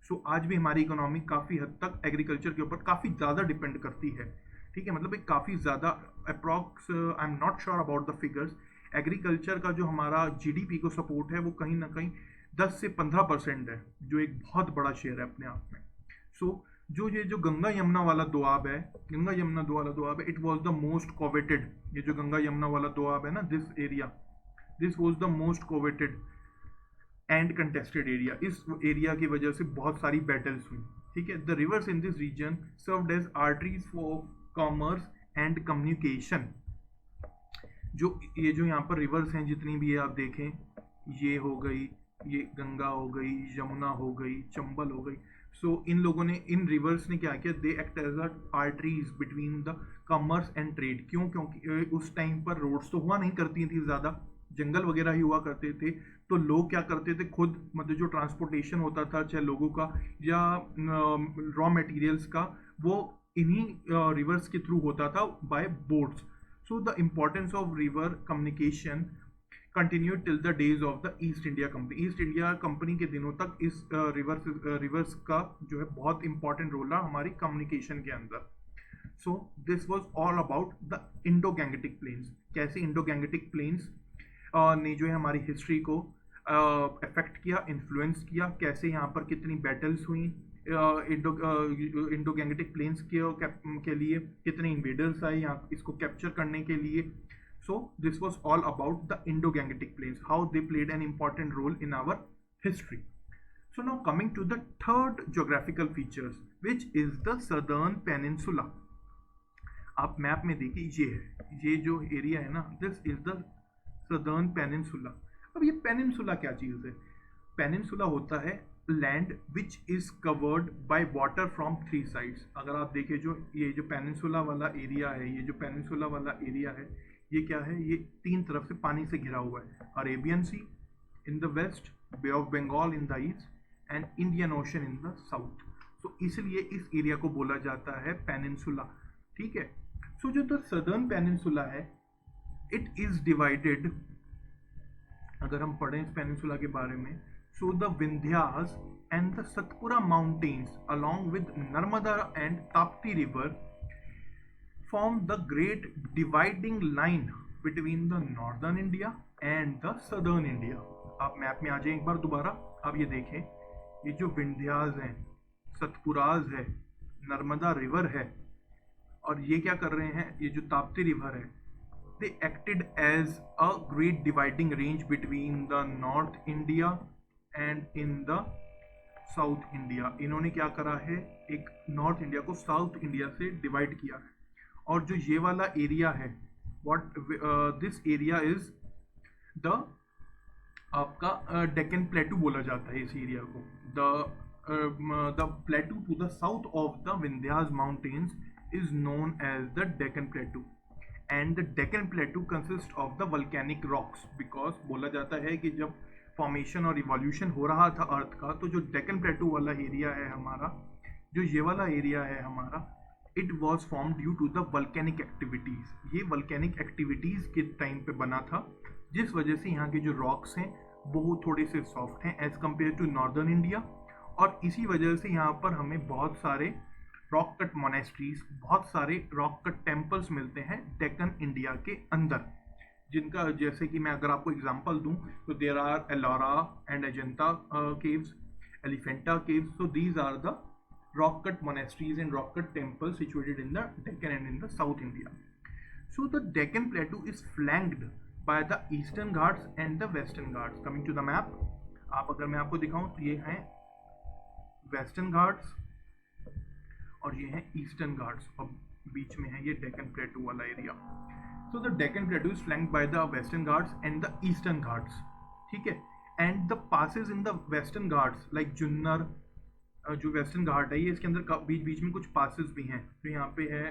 So आज भी हमारी इकोनॉमी काफ़ी हद तक एग्रीकल्चर के ऊपर काफ़ी ज़्यादा डिपेंड करती है। ठीक है, मतलब एक काफ़ी ज़्यादा approx, I am not sure about the figures, agriculture का जो हमारा जीडीपी को सपोर्ट है वो कहीं ना कहीं 10 से 15% है, जो एक बहुत बड़ा शेयर है अपने आप में। सो ये जो गंगा यमुना वाला दोआब है, it was the most coveted, ये जो गंगा यमुना वाला दोआब है ना, this was the most coveted and contested area. इस एरिया की वजह से बहुत सारी बैटल्स हुई। ठीक है, the rivers in this region served as arteries for commerce and communication. ये जो यहाँ पर रिवर्स हैं जितनी भी है आप देखें, ये हो गई, ये गंगा हो गई, यमुना हो गई, चंबल हो गई। सो इन लोगों ने, इन रिवर्स ने क्या किया, they act as a arteries between the commerce and trade. क्यों? क्योंकि उस टाइम पर रोड्स तो हुआ नहीं करती थी ज़्यादा, जंगल वगैरह ही हुआ करते थे। तो लोग क्या करते थे, खुद मतलब जो ट्रांसपोर्टेशन होता था चाहे लोगों का या रॉ मटेरियल्स का, वो इन्हीं रिवर्स के थ्रू होता था by boats. So the importance of river communication continue till the days of the East India Company. East India Company के दिनों तक इस रिवर्स का जो है बहुत इंपॉर्टेंट रोल रहा हमारी कम्युनिकेशन के अंदर। So this was all about the Indo Gangetic planes. कैसे इंडो गैंगेटिक प्लेन्स ने जो है हमारी हिस्ट्री को अफेक्ट किया, इन्फ्लुएंस किया, कैसे यहाँ पर कितनी बैटल्स हुई इंडो गैंगेटिक प्लेन्स के लिए, कितने इन्वेडर्स आए यहाँ इसको कैप्चर करने के लिए। So this was all about the Indo-Gangetic Plains, how they played an important role in our history. So now coming to the third geographical features, which is the Southern Peninsula. आप map में देखिए, ये है, ये जो area है ना, this is the Southern Peninsula. अब ये पेनिनसुला क्या चीज़ है? पेनिनसुला होता है land which is covered by water from 3 sides. अगर आप देखें जो ये जो पेनिनसुला वाला एरिया है, ये जो पेनिनसुला वाला एरिया है, ये क्या है, ये 3 तरफ से पानी से घिरा हुआ है। Arabian Sea in the west, Bay of Bengal in the east and Indian Ocean in the south. So इसलिए इस एरिया को बोला जाता है पेनिनसुला। ठीक है, सो जो द सदर्न पेनिनसुला है, इट इज डिवाइडेड, अगर हम पढ़ें इस पेनिनसुला के बारे में, So the Vindhyas and the Satpura mountains along with Narmada and Tapti river form the great dividing line between the northern India and the southern India. आप map में आ जाए एक बार दोबारा, आप ये देखें, ये जो विंध्यास हैं, सतपुराज है, नर्मदा रिवर है, और ये क्या कर रहे हैं, ये जो ताप्ती रिवर है, they acted as a great dividing range between the North India and in the South India. इन्होंने क्या करा है, एक नॉर्थ इंडिया को साउथ इंडिया से डिवाइड किया है. और जो ये वाला एरिया है, what this area is the आपका डेक्कन प्लेटू बोला जाता है इस एरिया को. The plateau to the south of the Vindhyas mountains is known as the Deccan plateau. And the Deccan plateau consist of the volcanic rocks, because बोला जाता है कि जब फॉर्मेशन और इवोल्यूशन हो रहा था अर्थ का, तो जो डेक्कन प्लेटू वाला एरिया है हमारा, जो ये वाला एरिया है हमारा, it was form due to the volcanic activities. ये वल्केनिक एक्टिविटीज़ के टाइम पे बना था, जिस वजह से यहाँ के जो रॉक्स हैं वो थोड़े से सॉफ्ट हैं as compare to northern India. और इसी वजह से यहाँ पर हमें बहुत सारे रॉक कट मोनेस्ट्रीज, बहुत सारे रॉक कट टेम्पल्स मिलते हैं डेक्कन इंडिया के अंदर, जिनका जैसे कि मैं अगर आपको एग्जांपल दूं तो there are Ellora and Ajanta caves, Elephanta caves. So these are the rock cut monasteries and rock cut temples situated in the Deccan and in the South India. So the Deccan Plateau is flanked by the Eastern Ghats and the Western Ghats. Coming to the map, आप अगर मैं आपको दिखाऊं तो ये हैं Western Ghats और ये हैं Eastern Ghats, और बीच में है ये Deccan Plateau वाला area. So the Deccan Plateau is flanked by the Western Ghats and the Eastern Ghats. ठीक है. And the passes in the Western Ghats like Junnar, जो वेस्टर्न घाट है, ये इसके अंदर बीच बीच में कुछ पासेस भी हैं जो यहाँ पे है.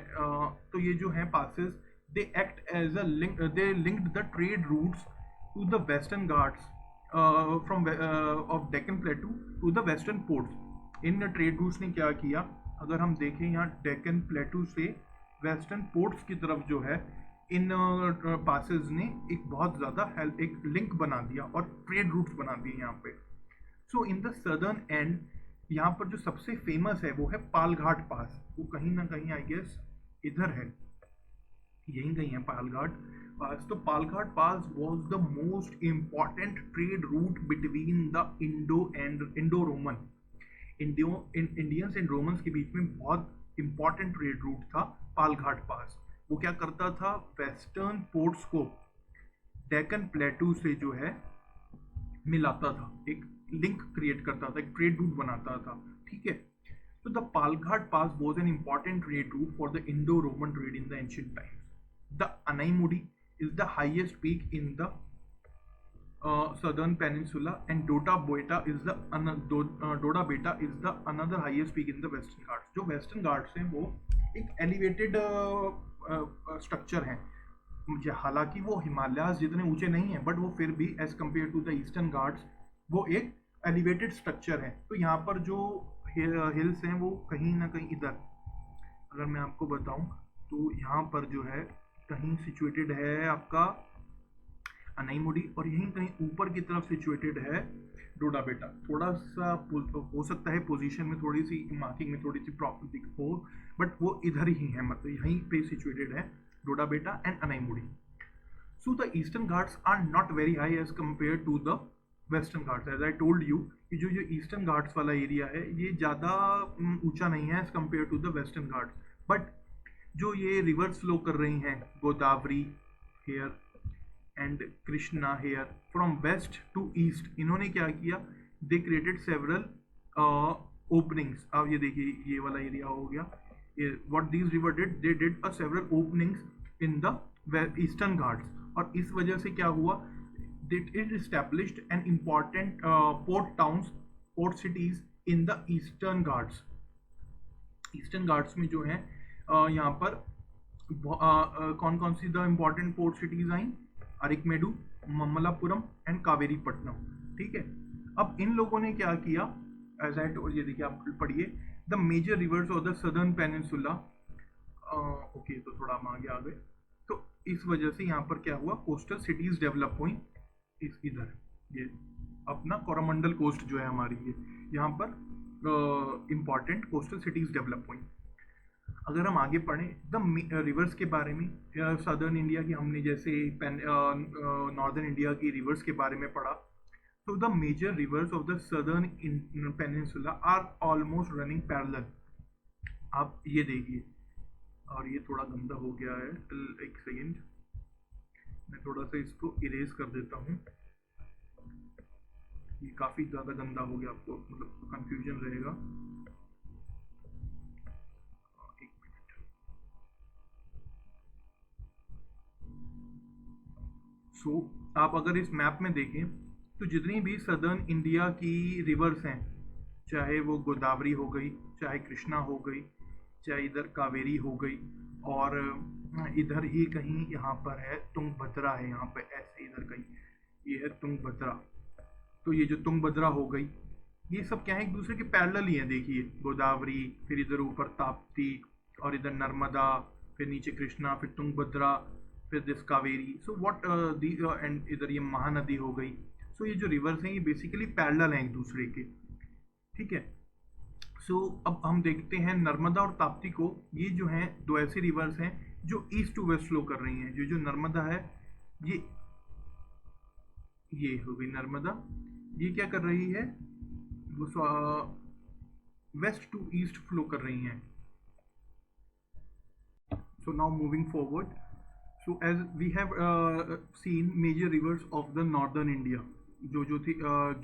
तो ये जो हैं passes, they act as a link, they linked the trade routes to the Western Ghats from of Deccan plateau to the western ports. इन ट्रेड रूट्स ने क्या किया, अगर हम देखें यहाँ डेक्कन प्लेटू से वेस्टर्न पोर्ट्स की तरफ जो है, इन पासेस ने एक बहुत ज़्यादा एक लिंक बना दिया और ट्रेड रूट्स बना दिए यहाँ पे. सो इन द सदर्न एंड यहाँ पर जो सबसे फेमस है वो है पालघाट पास. वो कहीं ना कहीं आई गेस इधर है, यहीं कहीं है पालघाट पास. तो Palghat pass was the most important trade route between the Indo Roman, Indians and Romans के बीच में बहुत इंपॉर्टेंट ट्रेड रूट था पालघाट पास. वो क्या करता था, वेस्टर्न पोर्ट्स को डेक्कन प्लेटू से जो है मिलाता था, एक लिंक क्रिएट करता था, एक ट्रेड रूट बनाता था. ठीक है. तो the Palghat pass was an important trade route for the Indo Roman trade in the ancient times. The Anaimudi is the highest peak in the southern peninsula and Dota Beta is the another highest peak in the western Ghats. जो western Ghats हैं वो एक elevated structure हैं, हालांकि वो हिमालयाज जितने ऊंचे नहीं हैं, बट वो फिर भी as compare to the Eastern Ghats वो एक एलिवेटेड स्ट्रक्चर है. तो यहाँ पर जो हिल्स हैं वो कहीं ना कहीं इधर, अगर मैं आपको बताऊं तो यहाँ पर जो है कहीं सिचुएटेड है आपका अनाईमुडी, और यहीं कहीं ऊपर की तरफ सिचुएटेड है डोडा बेटा. थोड़ा सा हो सकता है पोजीशन में थोड़ी सी मार्किंग में थोड़ी सी प्रॉब्लम हो, बट वो इधर ही है, मतलब यहीं पे सिचुएटेड है Doddabetta and Anamudi. So the Eastern Ghats are not very high as compare to the Western Ghats. As I told you कि जो ईस्टर्न घाट्स वाला एरिया है ये ज़्यादा ऊंचा नहीं है as compare to the Western Ghats. But जो ये रिवर्स फ्लो कर रही हैं, Godavari here and Krishna here from west to east, इन्होंने क्या किया, दे क्रिएटेड सेवरल ओपनिंग्स. अब ये देखिए ये वाला एरिया हो गया, what these river did, they did a several openings in the eastern Ghats. और इस वजह से क्या हुआ, it established an important port towns, port cities in the eastern Ghats. eastern Ghats में जो है यहाँ पर कौन कौन सी द important port cities आई, अरिकमेडू, ममलापुरम एंड कावेरीपट्टनम. ठीक है. अब इन लोगों ने क्या किया, एज आई टोल्ड, ये देखिए आप पढ़िए, the major rivers of the southern peninsula. Okay, तो थोड़ा हम आगे आ गए. तो इस वजह से यहाँ पर क्या हुआ, कोस्टल सिटीज डेवलप हुई इधर, ये अपना कोरोमंडल कोस्ट जो है हमारी ये यहाँ पर इम्पॉर्टेंट कोस्टल सिटीज डेवलप हुई। अगर हम आगे पढ़ें द रिवर्स के बारे में, सदर्न इंडिया की हमने जैसे नॉर्दर्न इंडिया की रिवर्स के बारे में पढ़ा, तो the major rivers of the southern peninsula are almost running parallel. आप ये देखिए, और ये थोड़ा गंदा हो गया है, एक सेकेंड मैं थोड़ा सा इसको इरेज कर देता हूँ, ये काफ़ी ज़्यादा गंदा हो गया, आपको मतलब कंफ्यूजन रहेगा। सो आप अगर इस मैप में देखें तो जितनी भी सदर्न इंडिया की रिवर्स हैं, चाहे वो गोदावरी हो गई, चाहे कृष्णा हो गई, चाहे इधर कावेरी हो गई, और इधर ही कहीं यहाँ पर है तुंगभद्रा है, यहाँ पे ऐसे इधर कहीं ये है तुंगभद्रा। तो ये जो तुंगभद्रा हो गई, ये सब क्या है, एक दूसरे के पैरेलल ही है। देखिए गोदावरी, फिर इधर ऊपर ताप्ती, और इधर नर्मदा, फिर नीचे कृष्णा, फिर तुंगभद्रा, फिर this Kaveri. So what the and इधर ये महानदी हो गई। सो ये जो रिवर्स हैं ये बेसिकली पैरेलल हैं एक दूसरे के, ठीक है। सो अब हम देखते हैं नर्मदा और ताप्ती को। ये जो हैं दो ऐसे रिवर्स हैं जो ईस्ट टू वेस्ट फ्लो कर रही हैं। जो नर्मदा है ये हो गई नर्मदा, ये क्या कर रही है, वो वेस्ट टू ईस्ट फ्लो कर रही हैं। So now moving forward, so as we have seen major rivers of the northern India, जो थी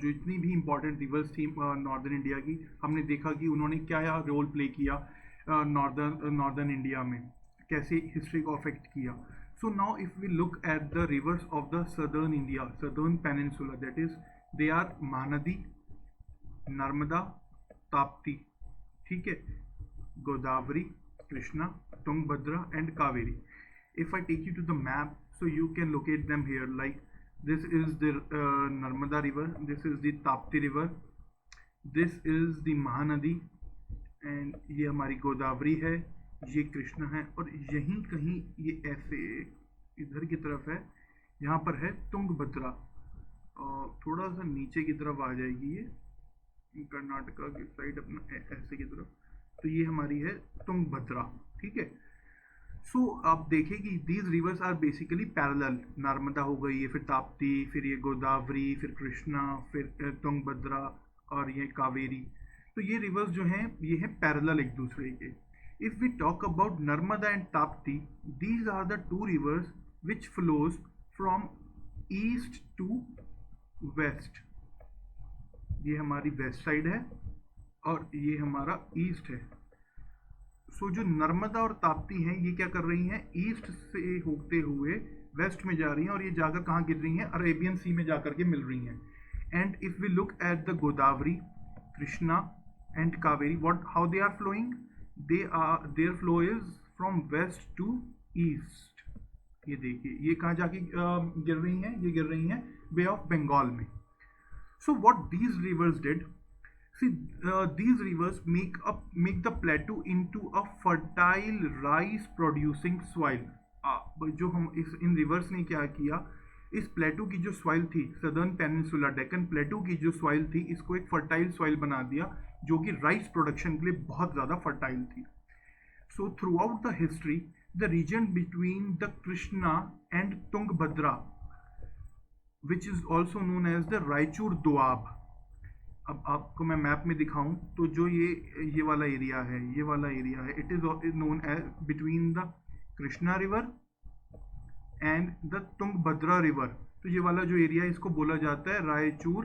जितनी भी इंपॉर्टेंट रिवर्स थी नॉर्दर्न इंडिया की, हमने देखा कि उन्होंने क्या रोल प्ले किया नॉर्दर्न इंडिया में, कैसे हिस्ट्री को अफेक्ट किया। So now if we look at the rivers of the southern India, southern peninsula, that is they are Mahanadi, Narmada, Tapti, ठीक है, Godavari, Krishna, Tungabhadra and Kaveri. If I take you to the map, so you can locate them here, like this is the Narmada river, this is the Tapti river, this is the Mahanadi, and ये हमारी गोदावरी है, ये कृष्णा है, और यहीं कहीं ये ऐसे इधर की तरफ है, यहाँ पर है तुंगभद्रा, और थोड़ा सा नीचे की तरफ आ जाएगी ये कर्नाटका की साइड अपना ऐसे की तरफ, तो ये हमारी है तुंगभद्रा, ठीक है। सो आप देखें कि these rivers are basically parallel. Narmada हो गई, ये फिर ताप्ती, फिर ये गोदावरी, फिर कृष्णा, फिर तुंगभद्रा, और ये कावेरी। तो ये रिवर्स जो हैं ये हैं पैरेलल एक दूसरे के। If we talk about Narmada and Tapti, these are the two rivers which flows from east to west. ये हमारी वेस्ट साइड है और ये हमारा ईस्ट है। सो जो नर्मदा और ताप्ती हैं ये क्या कर रही हैं, ईस्ट से होते हुए वेस्ट में जा रही हैं, और ये जाकर कहाँ गिर रही हैं, अरेबियन सी में जाकर के मिल रही हैं। And if we look at the Godavari, Krishna and Kaveri, what how they are flowing, their flow is from west to east. ये देखिए ये कहाँ जाके गिर रही हैं, ये गिर रही हैं बे ऑफ बंगाल में। So what these rivers did, see these rivers make the plateau into a fertile rice producing soil। जो हम इन रिवर्स ने क्या किया, इस प्लेटू की जो सॉइल थी, सदर्न पेनिनसुला डेक्कन प्लेटू की जो सॉइल थी, इसको एक फर्टाइल सॉइल बना दिया जो कि राइस प्रोडक्शन के लिए बहुत ज़्यादा फर्टाइल थी। So throughout the history the region between the Krishna and Tungabhadra which is also known as the Raichur doab. अब आपको मैं मैप में दिखाऊं तो जो ये वाला एरिया है, ये वाला एरिया है, it is known as between the Krishna river and the Tungabhadra river. तो ये वाला जो एरिया है इसको बोला जाता है रायचूर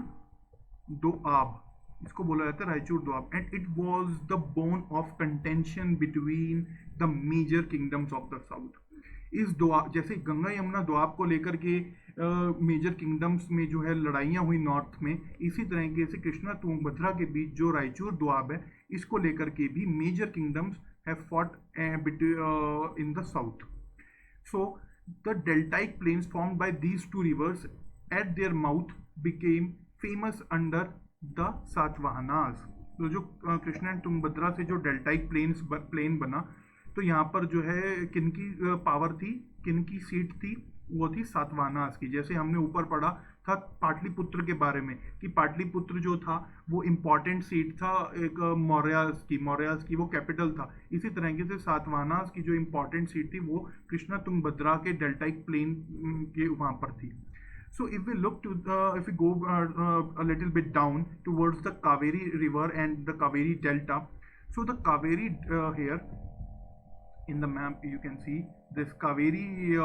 दोआब, इसको बोला जाता है Raichur doab. And it was the bone of contention between the major kingdoms of the south. इस दोआब, जैसे गंगा यमुना दोआब को लेकर के मेजर किंगडम्स में जो है लड़ाइयाँ हुई नॉर्थ में, इसी तरीके से कृष्णा तुंगभद्रा के बीच जो रायचूर दोआब है, इसको लेकर के भी major kingdoms have fought in the south. So the deltaic plains formed by these two rivers at their mouth became famous under the Satavahanas. तो जो कृष्णा एंड तुंगभद्रा से जो डेल्टाइक प्लेन बना, तो यहाँ पर जो है किनकी पावर थी, किनकी सीट थी, वो थी सातवाहनास की। जैसे हमने ऊपर पढ़ा था पाटलिपुत्र के बारे में कि पाटलिपुत्र जो था वो इम्पॉर्टेंट सीट था एक मौर्यास की वो कैपिटल था। इसी तरीके से सातवाहनास की जो इम्पॉर्टेंट सीट थी वो कृष्णा तुंगभद्रा के डेल्टाइक प्लेन के वहाँ पर थी। So if we look to if we go a little bit down towards the Kaveri river and the Kaveri delta, so the Kaveri here in the map you can see this Kaveri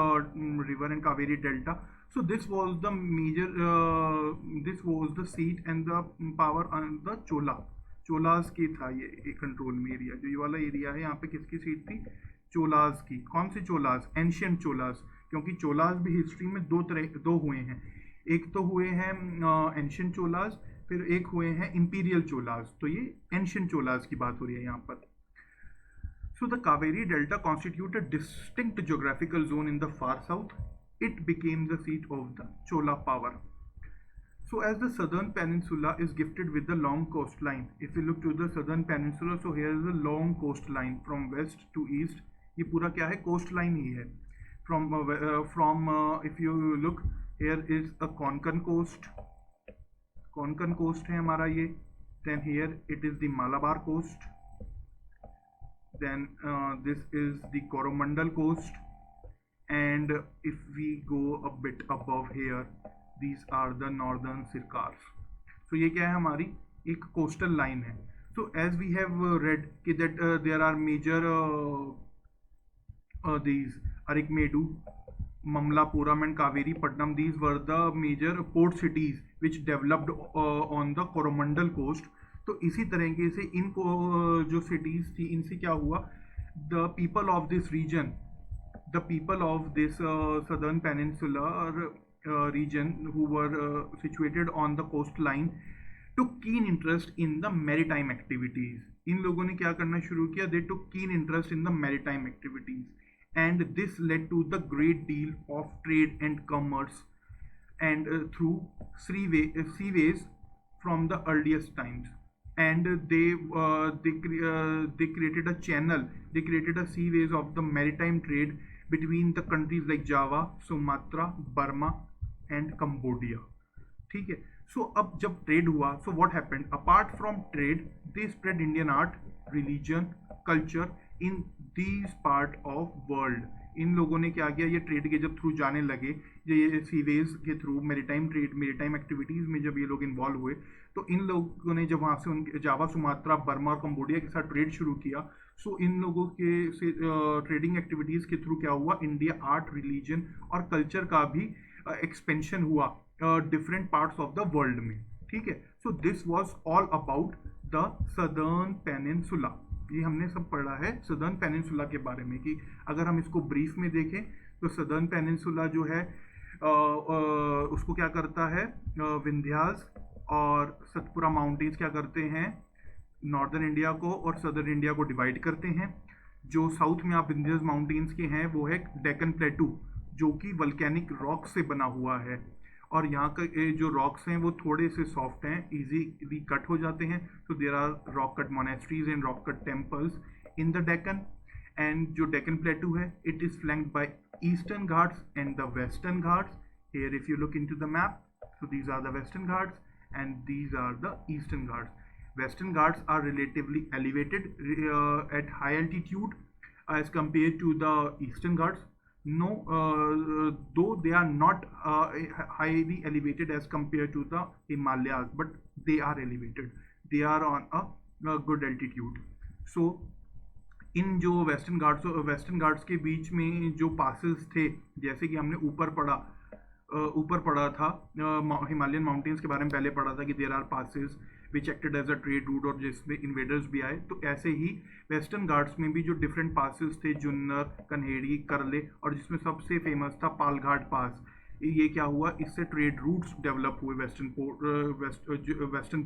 river and Kaveri delta. So this was the major this was the seat and the power on the Cholas की था ये control में area. जो ये वाला area है यहाँ पे किसकी सीट थी? चोलास की। कौन सी चोलास? एंशियंट चोलास, क्योंकि चोलास भी हिस्ट्री में दो हुए हैं। एक तो हुए हैं एंशियंट चोलास, फिर एक हुए हैं इंपीरियल चोलास। तो ये एंशियंट चोलास की बात हो रही है यहाँ पर। So the Kaveri Delta constitute a distinct geographical zone in the far south. It became the seat of the Chola power. So as the southern peninsula is gifted with the long coastline, if we look to the southern peninsula, so here is a long coastline from west to east. ये पूरा क्या है? coastline ही है। From if you look, here is a Konkan coast. Konkan coast है हमारा ये। Then here it is the Malabar coast. Then this is the Coromandel coast. And if we go a bit above here, these are the northern Sircars. So ये क्या है? हमारी एक coastal line है। So as we have read कि that there are major these Arikmedu, Mamlapuram and Kaveri Patnam, these were the major port cities which developed on the Coromandel coast. तो इसी तरीके से इनको जो cities थी इनसे क्या हुआ? The people of this region, the people of this southern peninsula region who were situated on the coastline took keen interest in the maritime activities. इन लोगों ने क्या करना शुरू किया? They took keen interest in the maritime activities, and this led to the great deal of trade and commerce and through seaways from the earliest times. And they created a channel, they created a seaways of the maritime trade between the countries like Java, Sumatra, Burma and Cambodia. ठीक है। So अब जब trade हुआ, so what happened? Apart from trade, they spread Indian art, religion, culture in these part of world. इन लोगों ने क्या किया? ये ट्रेड के जब थ्रू जाने लगे, ये सीवेज के through maritime trade, maritime activities में जब ये लोग इन्वॉल्व हुए, तो इन लोगों ने जब वहाँ से उनके जावा, सुमात्रा, बर्मा और कंबोडिया के साथ ट्रेड शुरू किया, सो इन लोगों के से ट्रेडिंग एक्टिविटीज के थ्रू क्या हुआ? इंडिया आर्ट, रिलीजन और कल्चर का भी एक्सपेंशन हुआ different parts of the world में। ठीक है। So this was all about the southern peninsula. ये हमने सब पढ़ा है सदर्न पेनिनसुला के बारे में कि अगर हम इसको ब्रीफ में देखें तो सदर्न पेनिनसुला जो है उसको क्या करता है? विंध्यास और सतपुरा माउंटेन्स क्या करते हैं? नॉर्दर्न इंडिया को और सदर्न इंडिया को डिवाइड करते हैं। जो साउथ में आप विंध्यास माउंटेन्स के हैं वो है डेक्कन प्लेटू, जो कि वल्केनिक रॉक से बना हुआ है, और यहाँ के जो रॉक्स हैं वो थोड़े से सॉफ्ट हैं, इजीली कट हो जाते हैं। तो there are rock cut monasteries and rock cut temples in the Deccan. And जो डेक्कन प्लेटू है it is flanked by Eastern Ghats and the Western Ghats. Here if you look into the map, so these are the Western Ghats and these are the eastern ghats. Western ghats are relatively elevated at high altitude as compared to the eastern ghats. No, though they are not highly elevated as compared to the Himalayas, but they are elevated. They are on a good altitude. So इन जो western Ghats के बीच में जो passes थे, जैसे कि हमने ऊपर पढ़ा था हिमालयन माउंटेन्स के बारे में, पहले पढ़ा था कि there are passes which acted as a trade route और जिसमें इन्वेडर्स भी आए। तो ऐसे ही वेस्टर्न घाट्स में भी जो डिफरेंट पासेस थे, जुन्नर, कन्हेड़ी, करले, और जिसमें सबसे फेमस था पालघाट पास। ये क्या हुआ? इससे ट्रेड रूट्स डेवलप हुए वेस्टर्न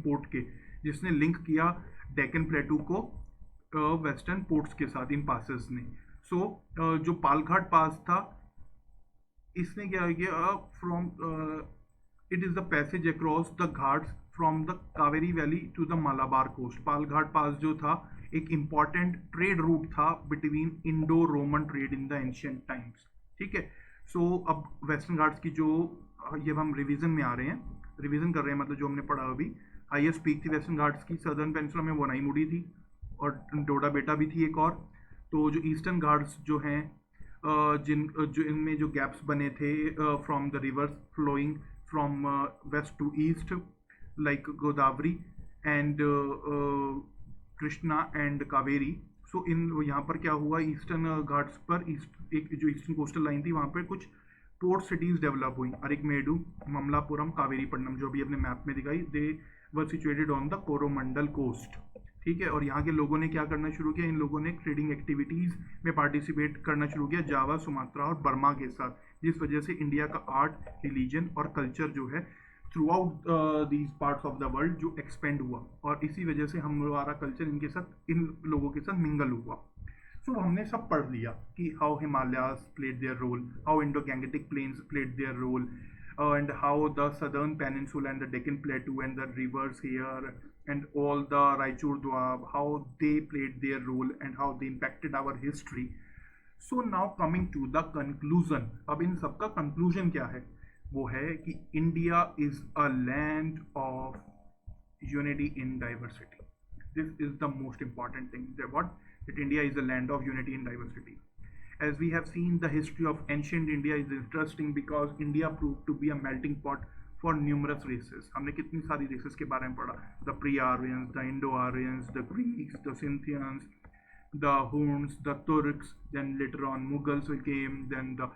पोर्ट के, जिसने लिंक किया डेक्कन प्लेटू को वेस्टर्न पोर्ट्स के साथ इन पासेस ने। सो जो पालघाट पास था इसने क्या किया? From it is the passage across the Ghats from the Kaveri valley to the Malabar coast. Palghat pass जो था एक इम्पॉर्टेंट ट्रेड रूट था between Indo Roman trade in the ancient times. ठीक है। सो अब वेस्टर्न घाट्स की जो ये अब हम रिवीजन में आ रहे हैं, रिवीजन कर रहे हैं, मतलब जो हमने पढ़ा अभी। हाईएस्ट पीक थी वेस्टर्न घाट्स की सदर्न पेनिनसुला में, वो नाईमुडी थी, और डोडा बेटा भी थी एक और। तो जो ईस्टर्न घाट्स जो हैं, जो इनमें जो गैप्स बने थे from the rivers flowing from west to east, like Godavari and Krishna and Kaveri. So in यहाँ पर क्या हुआ, ईस्टर्न घाट्स पर एक जो ईस्टर्न कोस्टल लाइन थी वहाँ पर कुछ पोर्ट सिटीज डेवलप हुई, अरिकमेडु, ममलापुरम, कावेरीपट्टनम, जो अभी अपने मैप में दिखाई, they were situated on the Coromandel coast. ठीक है, और यहाँ के लोगों ने क्या करना शुरू किया, इन लोगों ने ट्रेडिंग एक्टिविटीज में पार्टिसिपेट करना शुरू किया जावा, सुमात्रा और बर्मा के साथ, जिस वजह से इंडिया का आर्ट, रिलीजन और कल्चर जो है through out these parts of the world जो एक्सपेंड हुआ, और इसी वजह से हमारा कल्चर इनके साथ, इन लोगों के साथ मिंगल हुआ। सो हमने सब पढ़ लिया कि how Himalayas played their role, how Indo Gangetic plains played their role, and how the southern peninsula and the Deccan Plateau and the rivers here and all the Raichur Doab, how they played their role and how they impacted our history. So now coming to the conclusion, अब इन सब का conclusion क्या है, वो है कि India is a land of unity in diversity. This is the most important thing, that India is a land of unity in diversity. As we have seen, the history of ancient India is interesting because India proved to be a melting pot for numerous races. हमने कितनी सारी races के बारे में पढ़ा, the pre-Aryans, the Indo-Aryans, the Greeks, the Scythians, the Huns, the Turks, then later on Mughals will came, then the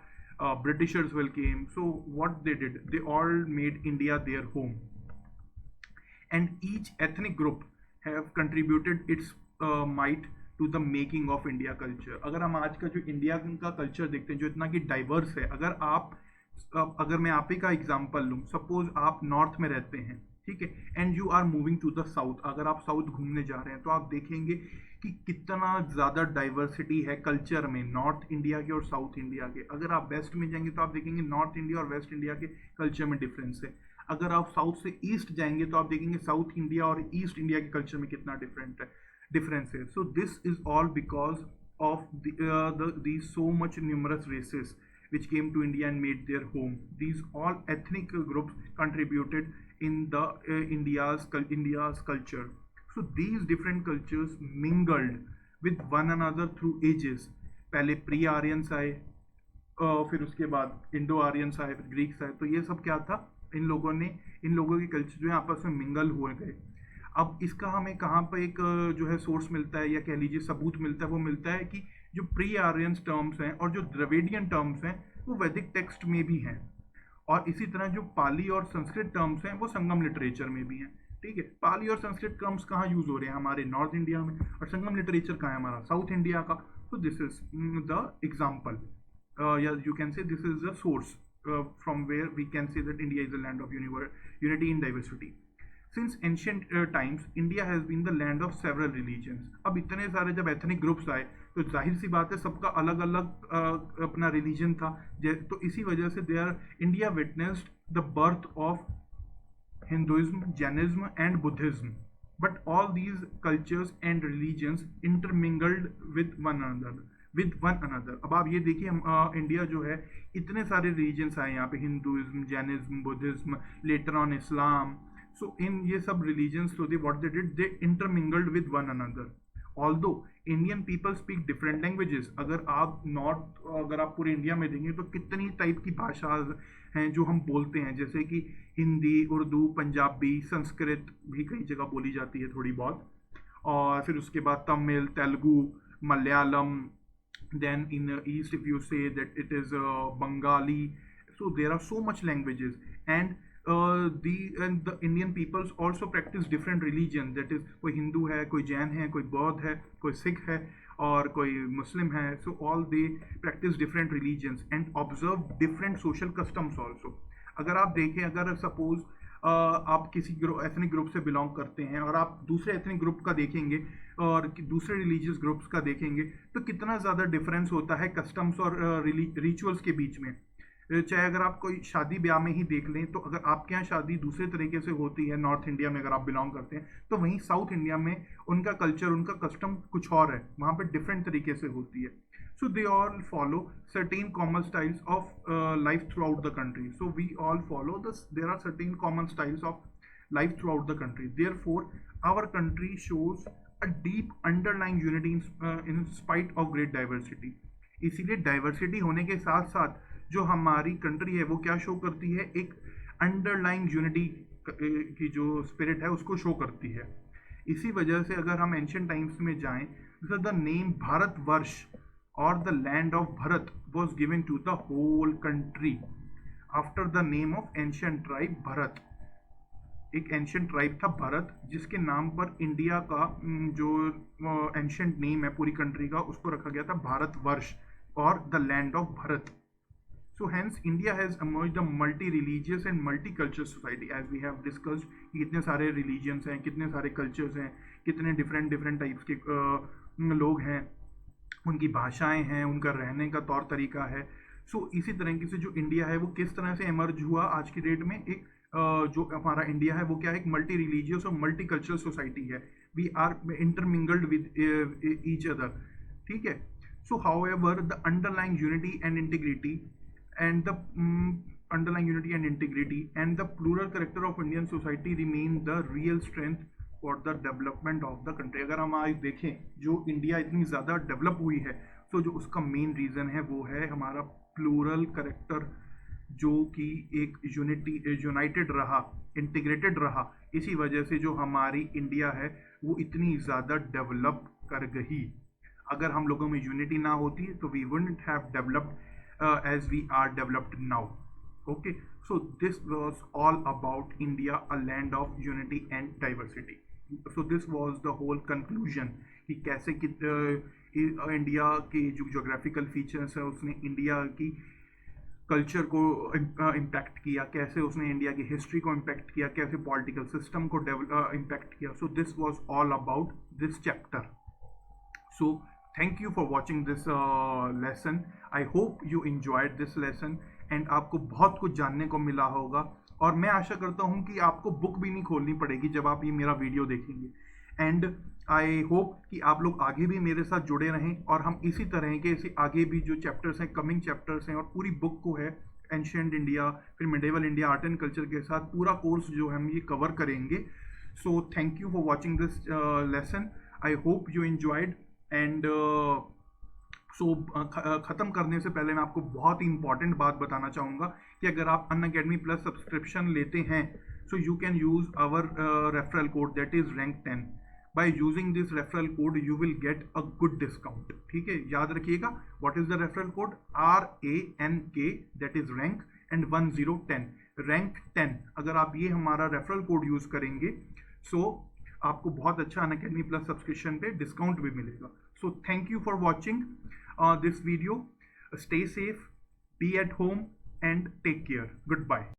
Britishers will came. So what they did, they all made India their home, and each ethnic group have contributed its might to the making of India culture. अगर हम आज का जो India का culture देखते हैं जो इतना कि डाइवर्स है, अगर मैं आप ही का एग्जांपल लूँ, सपोज आप नॉर्थ में रहते हैं, ठीक है, and you are moving to the south, अगर आप साउथ घूमने जा रहे हैं तो आप देखेंगे कि कितना ज़्यादा डाइवर्सिटी है कल्चर में, नॉर्थ इंडिया के और साउथ इंडिया के। अगर आप वेस्ट में जाएंगे तो आप देखेंगे नॉर्थ इंडिया और वेस्ट इंडिया के कल्चर में डिफरेंस है। अगर आप साउथ से ईस्ट जाएंगे तो आप देखेंगे साउथ इंडिया और ईस्ट इंडिया के कल्चर में कितना difference है। So this is all because of these so much numerous races which came to India and made their home. These all ethnic groups contributed in the India's culture. So these different cultures mingled with one another through ages. पहले pre-Aryans आए, फिर उसके बाद Indo-Aryans आए, फिर Greeks आए। तो ये सब क्या था, इन लोगों के कल्चर जो है आपस में मिंगल हुए गए। अब इसका हमें कहाँ पर एक जो है सोर्स मिलता है, या कह लीजिए सबूत मिलता है, वो मिलता है कि जो प्री आर्यंस टर्म्स हैं और जो द्रविडियन टर्म्स हैं वो वैदिक टेक्स्ट में भी हैं, और इसी तरह जो पाली और संस्कृत टर्म्स हैं वो संगम लिटरेचर में भी हैं। ठीक है, पाली और संस्कृत टर्म्स कहाँ यूज हो रहे हैं, हमारे नॉर्थ इंडिया में, और संगम लिटरेचर कहाँ है, हमारा साउथ इंडिया का। तो दिस इज द एग्जाम्पल, या you can say this is the source from where we can say that India is a land of unity in diversity. Since ancient times, India has been the land of several religions. अब इतने सारे जब ethnic groups आए तो जाहिर सी बात है सबका अलग अलग अपना रिलीजन था, तो इसी वजह से India witnessed the birth of Hinduism, Jainism and Buddhism, but all these cultures and religions intermingled with one another. अब आप ये देखिए, इंडिया जो है इतने सारे रिलीजन्स आए यहाँ पे, Hinduism, Jainism, Buddhism, later on Islam. So in ये सब रिलीजन्स तो what they did, they intermingled with one another. Although Indian people speak different languages, अगर आप पूरे इंडिया में देखेंगे तो कितनी टाइप की भाषा हैं जो हम बोलते हैं, जैसे कि हिंदी, उर्दू, पंजाबी, संस्कृत भी कई जगह बोली जाती है थोड़ी बहुत, और फिर उसके बाद Tamil, Telugu, Malayalam, then in east if you say that it is Bengali. So there are so much languages, and the Indian peoples also practice different religion, that is कोई हिंदू है, कोई जैन है, कोई बौद्ध है, कोई सिख है और कोई मुस्लिम है। So all they practice different religions and observe different social customs also. अगर आप देखें, अगर सपोज आप किसी एथनिक ग्रुप से बिलोंग करते हैं और आप दूसरे एथनिक ग्रुप का देखेंगे और दूसरे रिलीजियस ग्रुप्स का देखेंगे तो कितना ज़्यादा डिफरेंस होता है कस्टम्स और रिचुअल्स के बीच में। चाहे अगर आप कोई शादी ब्याह में ही देख लें, तो अगर आपके यहाँ शादी दूसरे तरीके से होती है नॉर्थ इंडिया में अगर आप बिलोंग करते हैं, तो वहीं साउथ इंडिया में उनका कल्चर, उनका कस्टम कुछ और है, वहाँ पे डिफरेंट तरीके से होती है। So they all follow certain common styles of life throughout the country. So we all follow this. There are certain common styles of life throughout the country. Therefore, our country shows a deep underlying unity in spite of great diversity. इसीलिए diversity होने के साथ साथ जो हमारी country है वो क्या शो करती है, एक अंडरलाइंग यूनिटी की जो स्पिरिट है उसको शो करती है. इसी वजह से अगर हम एंशियंट टाइम्स में जाएं, द नेम भारतवर्ष और the land of Bharat was given to the whole country after the name of ancient tribe Bharat. एक एंशियंट ट्राइब था भरत जिसके नाम पर इंडिया का जो एंशियंट नेम है पूरी कंट्री का उसको रखा गया था भारतवर्ष और the land of Bharat. So hence India has emerged a multi-religious and multicultural society, as we have discussed. कितने सारे religions हैं, कितने सारे cultures हैं, कितने different types के लोग हैं, उनकी भाषाएं हैं, उनका रहने का तौर तरीका है. So इसी तरीके से जो इंडिया है वो किस तरह से emerge हुआ आज की डेट में, एक जो हमारा इंडिया है वो क्या है, एक मल्टी रिलीजियस और मल्टी कल्चरल सोसाइटी है. We are intermingled with each other. ठीक है. So however the underlying unity and integrity and the underlying unity and integrity and the plural character of Indian society remain the real strength for the development of the country. अगर हम आज देखें जो India इतनी ज़्यादा develop हुई है, तो जो उसका मेन रीज़न है वो है हमारा प्लूरल करेक्टर, जो कि एक यूनाइटेड रहा, इंटीग्रेटेड रहा. इसी वजह से जो हमारी इंडिया है वो इतनी ज़्यादा डेवलप कर गई. अगर हम लोगों में यूनिटी ना होती तो we wouldn't have developed as we are developed now. Okay, so this was all about India, a land of unity and diversity. So this was the whole conclusion कि कैसे इंडिया के जो जोग्राफिकल फीचर्स है उसने India की culture को impact किया, कैसे उसने इंडिया की हिस्ट्री को इम्पैक्ट किया, कैसे पॉलिटिकल सिस्टम को इम्पैक्ट किया. So this was all about this chapter. So thank you for watching this lesson. I hope you enjoyed this lesson and आपको बहुत कुछ जानने को मिला होगा. और मैं आशा करता हूँ कि आपको बुक भी नहीं खोलनी पड़ेगी जब आप ये मेरा वीडियो देखेंगे. एंड आई होप कि आप लोग आगे भी मेरे साथ जुड़े रहें और हम इसी तरह के आगे भी जो चैप्टर्स हैं, कमिंग चैप्टर्स हैं, और पूरी बुक को है एंशिएंट इंडिया, फिर medieval India, art and culture के साथ पूरा कोर्स जो है हम ये कवर करेंगे. सो thank you for watching this lesson. I hope you enjoyed. And ख़त्म करने से पहले मैं आपको बहुत ही इंपॉर्टेंट बात बताना चाहूँगा कि अगर आप अनअकैडमी प्लस सब्सक्रिप्शन लेते हैं, so you can use our referral code that is rank 10. By using this referral code you will get a good discount. ठीक है, याद रखिएगा. What is the referral code? RANK, that is rank, and 1010, rank 10. अगर आप ये हमारा referral code use करेंगे सो आपको बहुत अच्छा अनअकैडमी प्लस सब्सक्रिप्शन पे डिस्काउंट भी मिलेगा. So thank you for watching this video. Stay safe, be at home and take care. Good bye.